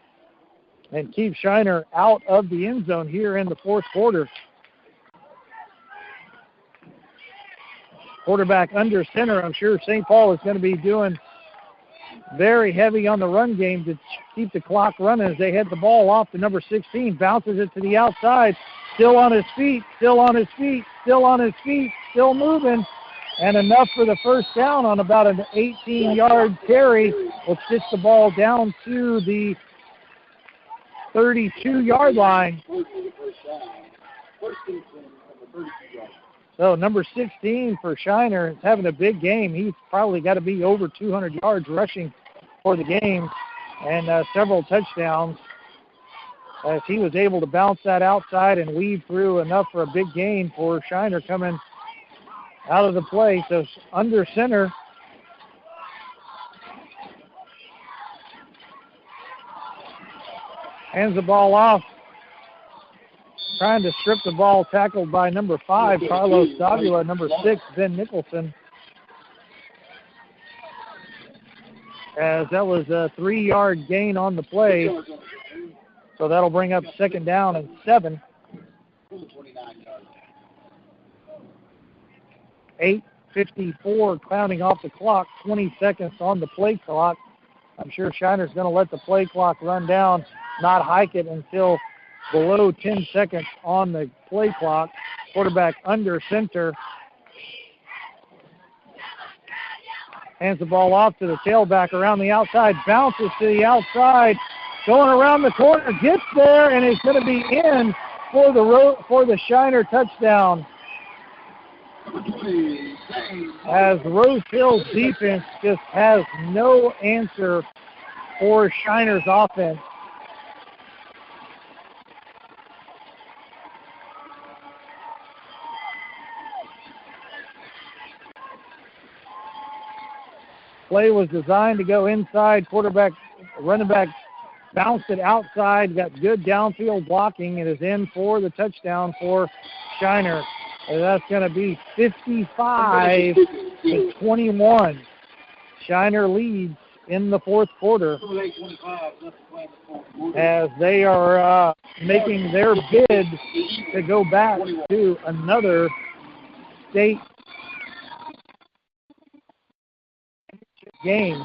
and keep Shiner out of the end zone here in the fourth quarter. Quarterback under center. I'm sure St. Paul is going to be doing very heavy on the run game to keep the clock running as they head the ball off to number 16. Bounces it to the outside. Still on his feet, still moving, and enough for the first down on about an 18-yard carry. Will stitch the ball down to the 32-yard line. So number 16 for Shiner is having a big game. He's probably got to be over 200 yards rushing for the game and several touchdowns, as he was able to bounce that outside and weave through enough for a big gain for Shiner coming out of the play. So under center. Hands the ball off. Trying to strip the ball, tackled by number 5, Carlos Davila, number 6, Ben Nicholson. As that was a 3-yard gain on the play. So that'll bring up second down and 7. 8:54 counting off the clock, 20 seconds on the play clock. I'm sure Shiner's going to let the play clock run down, not hike it until below 10 seconds on the play clock. Quarterback under center. Hands the ball off to the tailback around the outside, bounces to the outside, going around the corner, gets there, and is going to be in for the Shiner touchdown. As Rosehill's defense just has no answer for Shiner's offense. Play was designed to go inside. Running back bounced it outside, got good downfield blocking, and is in for the touchdown for Shiner. And that's going to be 55-21. Shiner leads in the fourth quarter as they are making their bid to go back to another state game.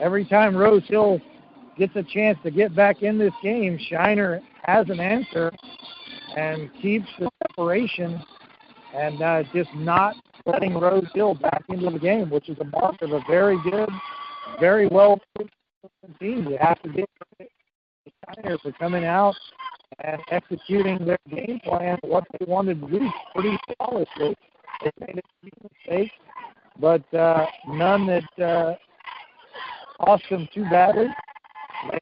Every time Rosehill gets a chance to get back in this game, Shiner has an answer and keeps the separation and just not letting Rosehill back into the game, which is a mark of a very good, very well team. You have to give credit to Shiner for coming out and executing their game plan, what they wanted to do pretty flawlessly. They made a few mistakes, but none that cost them too badly.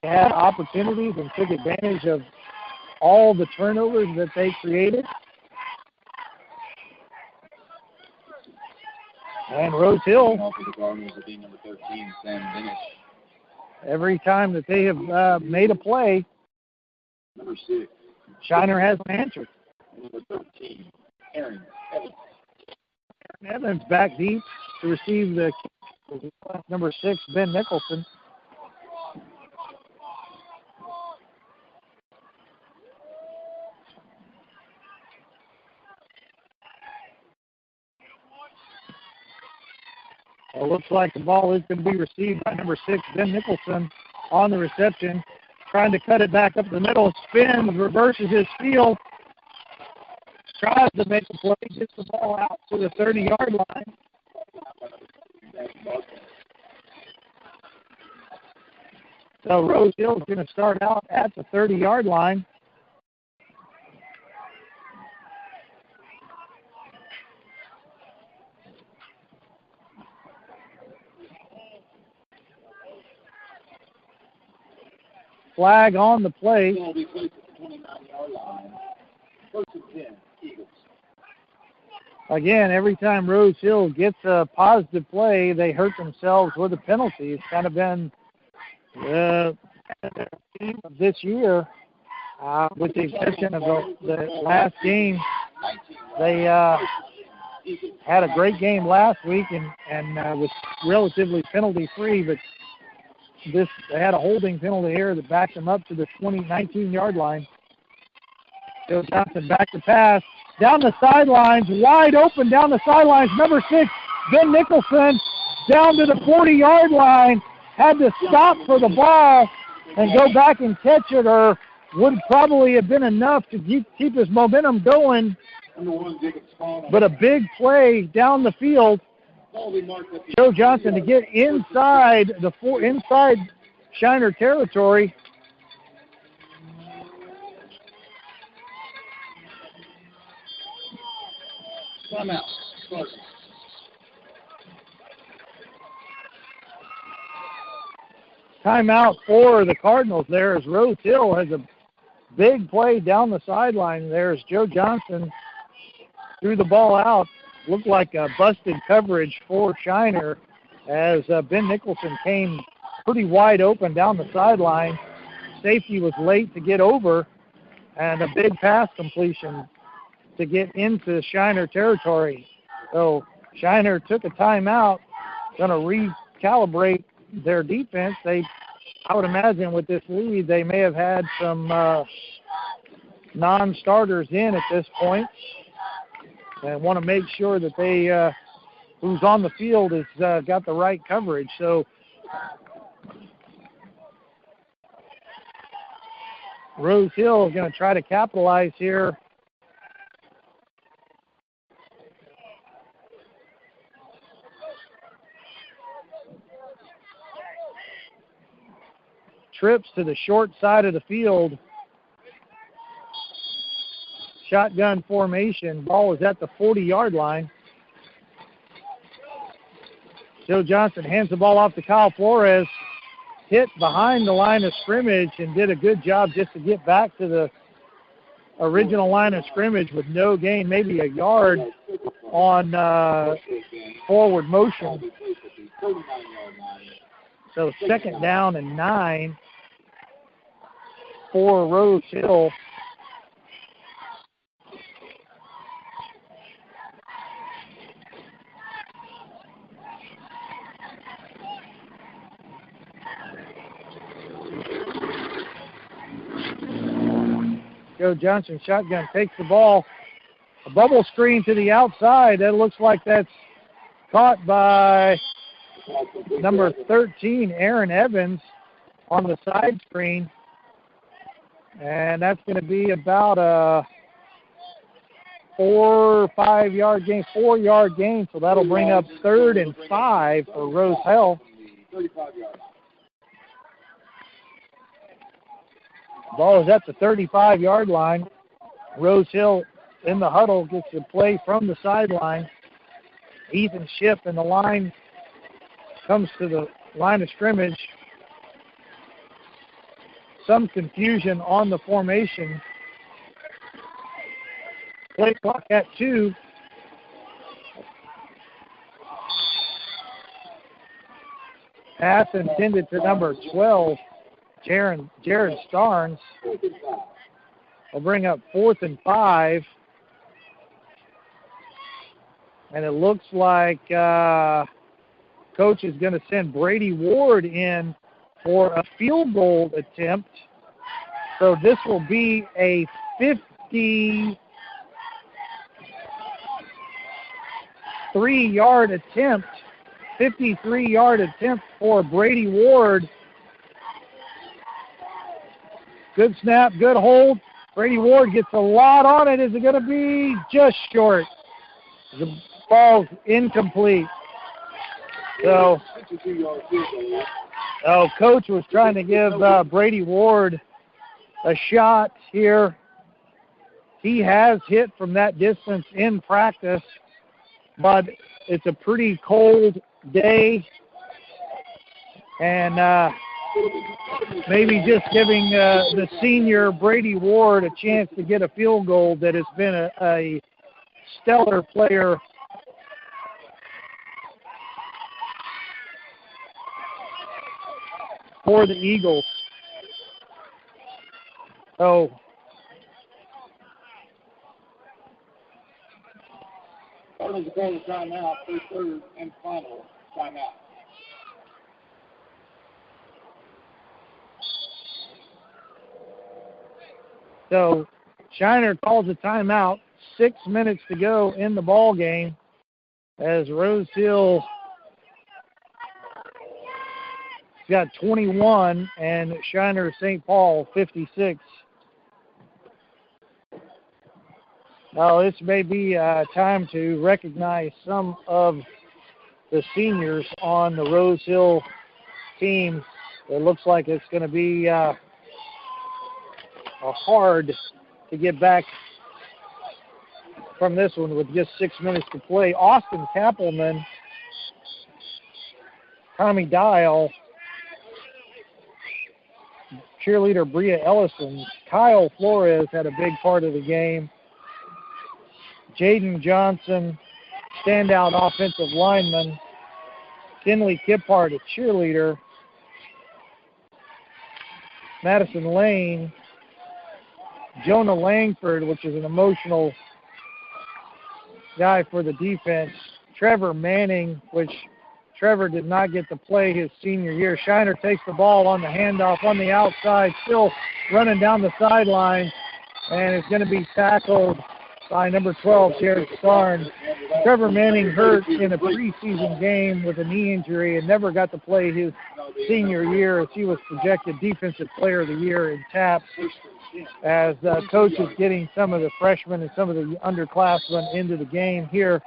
They had opportunities and took advantage of all the turnovers that they created. And Rosehill, every time that they have made a play, Number 6. Shiner has an answer. Number 13, Aaron Evans. Aaron Evans back deep to receive the kick. Number 6, Ben Nicholson. It looks like the ball is going to be received by number 6, Ben Nicholson, on the reception. Trying to cut it back up the middle. Spins, reverses his field. Tries to make the play. Gets the ball out to the 30-yard line. So Rosehill is going to start out at the 30-yard line. Flag on the play. Again, every time Rosehill gets a positive play, they hurt themselves with a penalty. It's kind of been the theme of this year, with the exception of the last game. They had a great game last week and was relatively penalty-free, but they had a holding penalty here that backed them up to the 19-yard line. Joe Johnson back to pass. Down the sidelines, wide open down the sidelines. Number 6, Ben Nicholson, down to the 40-yard line. Had to stop for the ball and go back and catch it, or would probably have been enough to keep his momentum going. But a big play down the field. Joe Johnson to get inside inside Shiner territory. Timeout. Timeout for the Cardinals there as Rosehill has a big play down the sideline there as Joe Johnson threw the ball out. Looked like a busted coverage for Shiner as Ben Nicholson came pretty wide open down the sideline. Safety was late to get over, and a big pass completion to get into Shiner territory. So Shiner took a timeout, going to recalibrate their defense. I would imagine with this lead, they may have had some non-starters in at this point, and want to make sure that they, who's on the field, has got the right coverage. So Rosehill is going to try to capitalize here. Trips to the short side of the field. Shotgun formation. Ball is at the 40-yard line. Joe Johnson hands the ball off to Kyle Flores. Hit behind the line of scrimmage and did a good job just to get back to the original line of scrimmage with no gain, maybe a yard on forward motion. So 2nd down and 9 for Rosehill. Joe Johnson, shotgun, takes the ball. A bubble screen to the outside. That looks like that's caught by number 13, Aaron Evans, on the side screen. And that's going to be about a 4 or 5 yard gain, 4 yard gain. So that'll bring up 3rd and 5 for Rosehill. 35 yards. Ball is at the 35-yard line. Rosehill in the huddle gets the play from the sideline. Ethan Schiff in the line comes to the line of scrimmage. Some confusion on the formation. Play clock at 2. Pass intended to number 12, Jared Starnes. Will bring up 4th and 5. And it looks like coach is going to send Brady Ward in for a field goal attempt. So this will be a 53-yard attempt. 53-yard attempt for Brady Ward. Good snap, good hold. Brady Ward gets a lot on it. Is it going to be just short? The ball's incomplete. So, coach was trying to give Brady Ward a shot here. He has hit from that distance in practice, but it's a pretty cold day, and maybe just giving the senior Brady Ward a chance to get a field goal that has been a stellar player for the Eagles. So Cardinals call the timeout, first, third, and final timeout. So Shiner calls a timeout. 6 minutes to go in the ball game as Rosehill got 21 and Shiner St. Paul 56. Now this may be time to recognize some of the seniors on the Rosehill team. It looks like it's going to be hard to get back from this one with just 6 minutes to play. Austin Kappelman, Tommy Dial, cheerleader Bria Ellison, Kyle Flores had a big part of the game. Jaden Johnson, standout offensive lineman. Kinley Kiphart, a cheerleader. Madison Lane, Jonah Langford, which is an emotional guy for the defense. Trevor Manning, which Trevor did not get to play his senior year. Shiner takes the ball on the handoff on the outside, still running down the sideline, and it's going to be tackled by number 12, Jared Starnes. Trevor Manning hurt in a preseason game with a knee injury and never got to play his senior year as he was projected Defensive Player of the Year in TAPS, as coach is getting some of the freshmen and some of the underclassmen into the game here.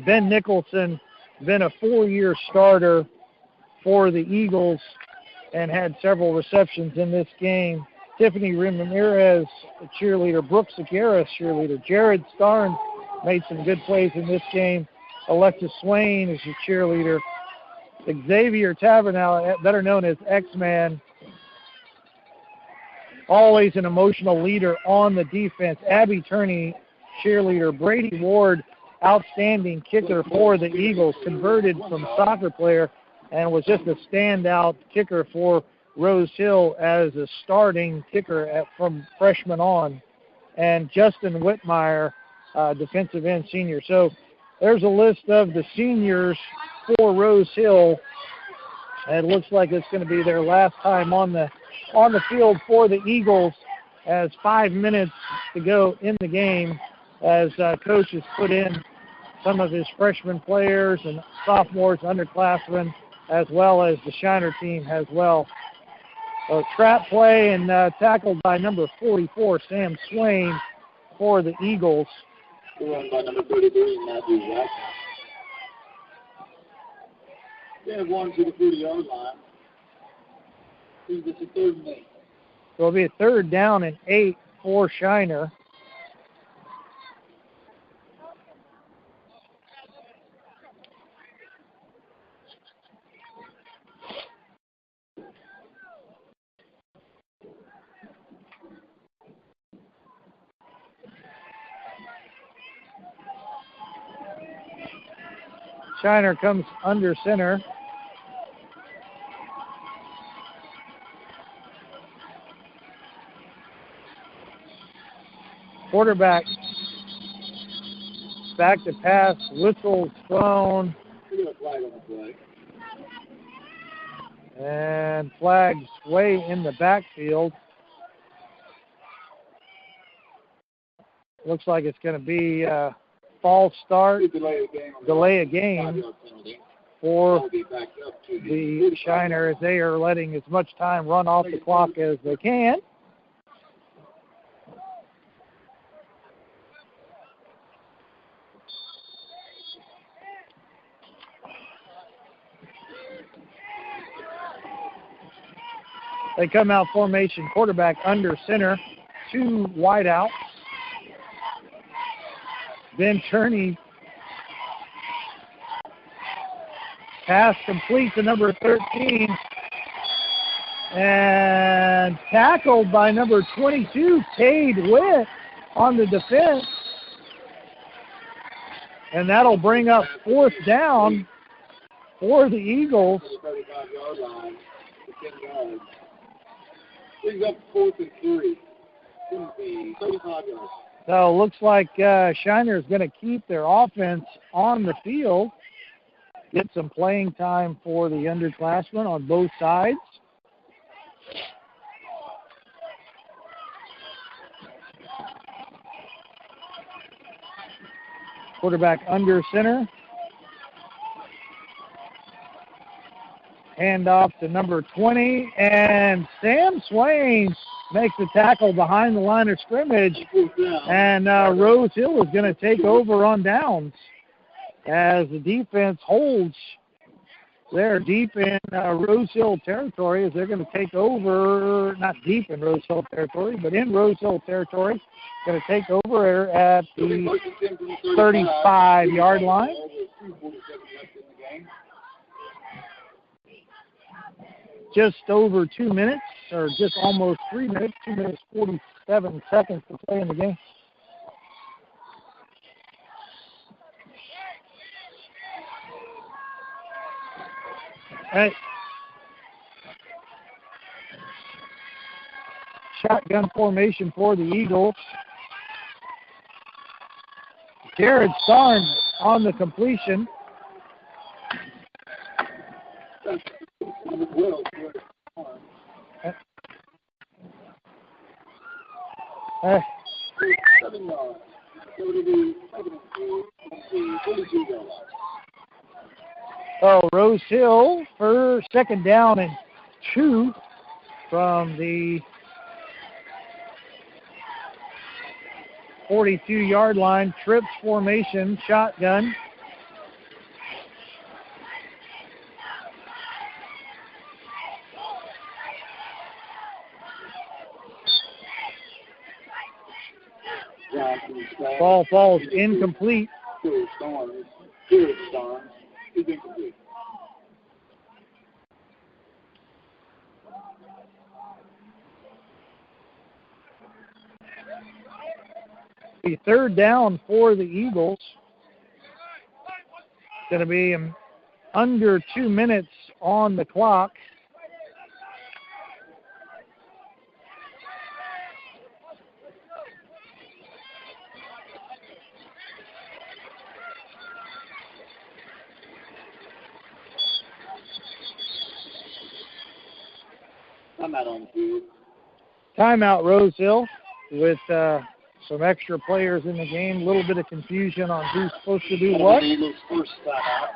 Ben Nicholson, been a 4-year starter for the Eagles and had several receptions in this game. Tiffany Ramirez, a cheerleader. Brooke Segarra, cheerleader. Jared Starnes made some good plays in this game. Alexis Swain is your cheerleader. Xavier Tavernell, better known as X-Man, always an emotional leader on the defense. Abby Turney, cheerleader. Brady Ward, outstanding kicker for the Eagles, converted from soccer player and was just a standout kicker for Rosehill as a starting kicker from freshman on. And Justin Whitmire, defensive end senior. So there's a list of the seniors for Rosehill. And it looks like it's going to be their last time on the field for the Eagles, as 5 minutes to go in the game, as coach has put in some of his freshman players and sophomores, underclassmen, as well as the Shiner team as well. A trap play and tackled by number 44, Sam Swain, for the Eagles. Run by number 33, Matthew Jackson. They have one to the 30-yard line. It's a 3rd and 8. So it'll be a 3rd down and 8 for Shiner. Shiner comes under center. Quarterback back to pass, whistle's thrown. And flags way in the backfield. Looks like it's going to be a false start, delay a game for the Shiner as they are letting as much time run off the clock as they can. They come out formation, quarterback under center, 2 wideouts. Ben Turney, pass complete to number 13, and tackled by number 22, Cade Witt, on the defense. And that'll bring up 4th down for the Eagles. 35-yard line, 10 yards. Brings up 4th and 3. 35 yards. So it looks like Shiner is going to keep their offense on the field, get some playing time for the underclassmen on both sides. Quarterback under center. Hand off to number 20, and Sam Swain makes the tackle behind the line of scrimmage, and Rosehill is going to take over on downs as the defense holds. They're deep in Rosehill territory as they're going to take over, not deep in Rosehill territory, but in Rosehill territory, going to take over at the 35-yard line. Just over 2 minutes, or just almost 3 minutes, 2 minutes, 47 seconds to play in the game. All right. Shotgun formation for the Eagles. Jared Starn on the completion. Rosehill for 2nd down and 2 from the 42-yard line. Trips formation, shotgun. Ball falls incomplete. The 3rd down for the Eagles. It's going to be under 2 minutes on the clock. Timeout on the field. Timeout Rosehill with some extra players in the game. A little bit of confusion on who's supposed to do what. Eagles' first timeout.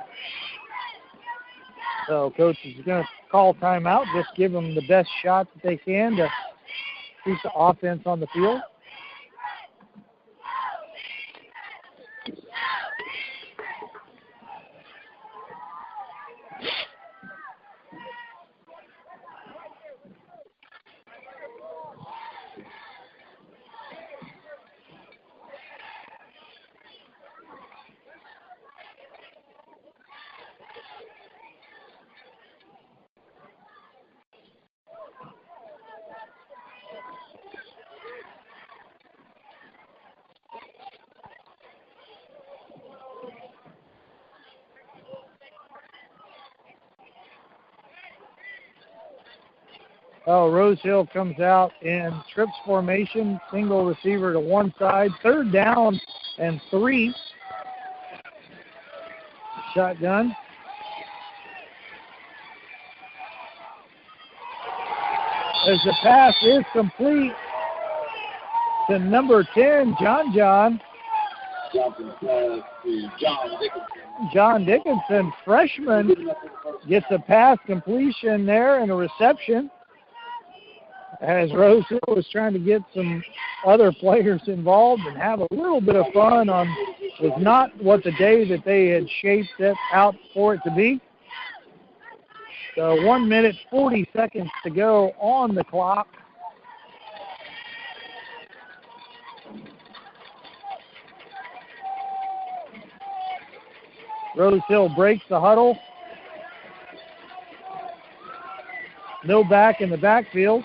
So coach is going to call timeout, just give them the best shot that they can to keep the offense on the field. Oh, Rosehill comes out in trips formation, single receiver to one side, 3rd down and 3. Shotgun. As the pass is complete to number 10, John. Johnson pass to John Dickinson. John Dickinson, freshman, gets a pass completion there and a reception. As Rosehill was trying to get some other players involved and have a little bit of fun on was not what the day that they had shaped it out for it to be. So 1 minute, 40 seconds to go on the clock. Rosehill breaks the huddle. No back in the backfield.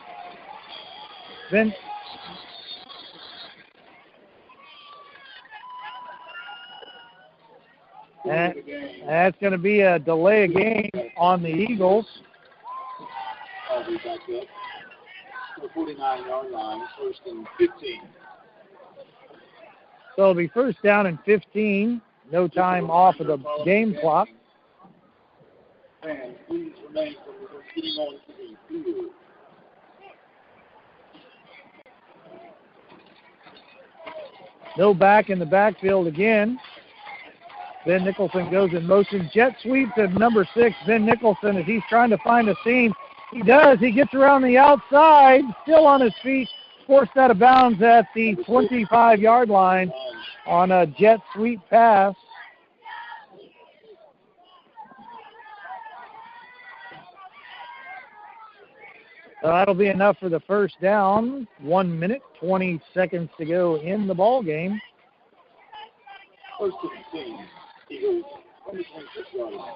Then that's going to be a delay of game on the Eagles. I'll be back up to the 49-yard line, 1st and 15. So it'll be 1st down and 15. No time off of the game clock. And please remain from getting on to the field. No back in the backfield again. Ben Nicholson goes in motion. Jet sweep to number 6, Ben Nicholson, as he's trying to find a seam. He does. He gets around the outside, still on his feet, forced out of bounds at the 25-yard line on a jet sweep pass. So that'll be enough for the 1st down. 1 minute, 20 seconds to go in the ball game. 1st and 15. Eagles on the 26-yard line.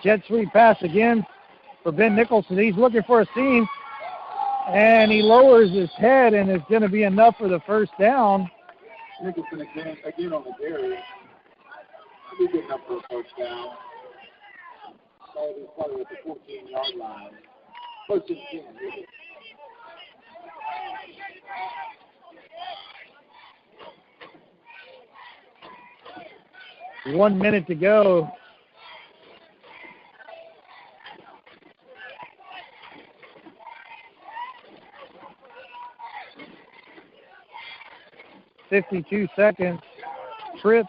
Jet sweep pass again for Ben Nicholson. He's looking for a seam, and he lowers his head, and it's going to be enough for the 1st down. Nicholson again on the carry. He'll be good enough for a 1st down. So he's probably at the 14-yard line. 1st and 10. 1 minute to go. $52 seconds. Trips.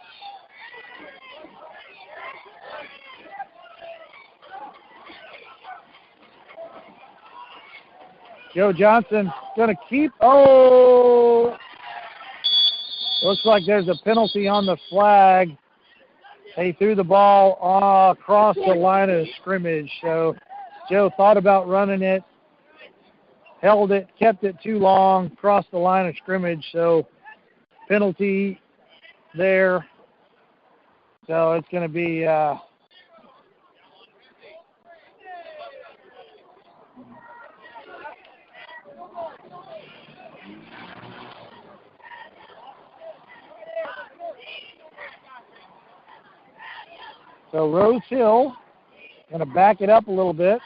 Joe Johnson going to keep. Oh! Looks like there's a penalty on the flag. They threw the ball across the line of scrimmage. So Joe thought about running it, held it, kept it too long, crossed the line of scrimmage. So penalty there. So it's going to be so Rosehill going to back it up a little bit.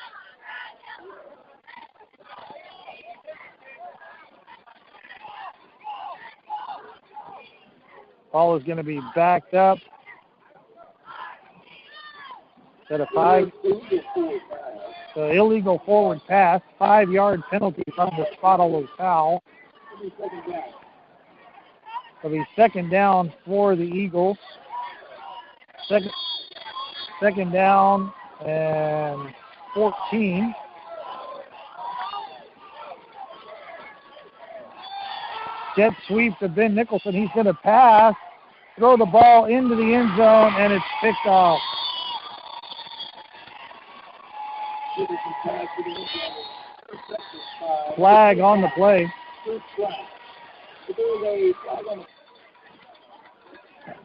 Ball is going to be backed up. Set a 5. So illegal forward pass, 5-yard penalty from the Spotalo foul. It'll be second down for the Eagles. Second down and 14. Jet sweep to Ben Nicholson. He's going to pass, throw the ball into the end zone, and it's picked off. Flag on the play.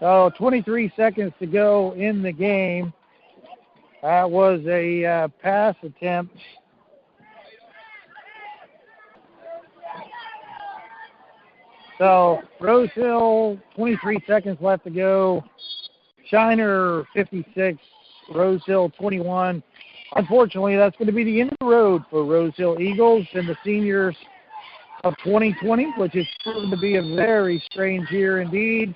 So 23 seconds to go in the game. That was a pass attempt. So Rosehill, 23 seconds left to go. Shiner, 56. Rosehill, 21. Unfortunately, that's going to be the end of the road for Rosehill Eagles and the seniors of 2020, which has proven to be a very strange year indeed.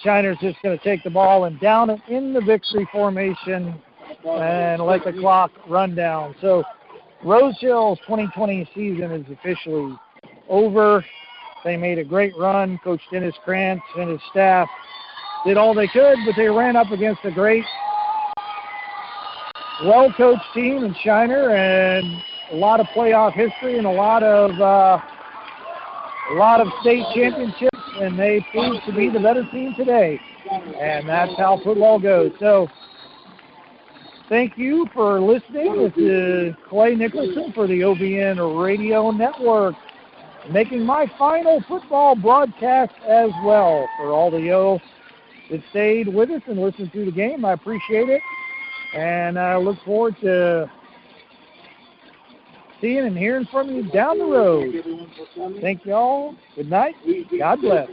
Shiner's just going to take the ball and down it in the victory formation and let the clock run down. So Rosehill's 2020 season is officially over. They made a great run. Coach Dennis Krantz and his staff did all they could, but they ran up against a great, well-coached team in Shiner and a lot of playoff history and a lot of state championships, and they proved to be the better team today. And that's how football goes. So thank you for listening. This is Clay Nicholson for the OBN Radio Network, making my final football broadcast as well. For all the y'all that stayed with us and listened to the game, I appreciate it. And I look forward to seeing and hearing from you down the road. Thank you all. Good night. God bless.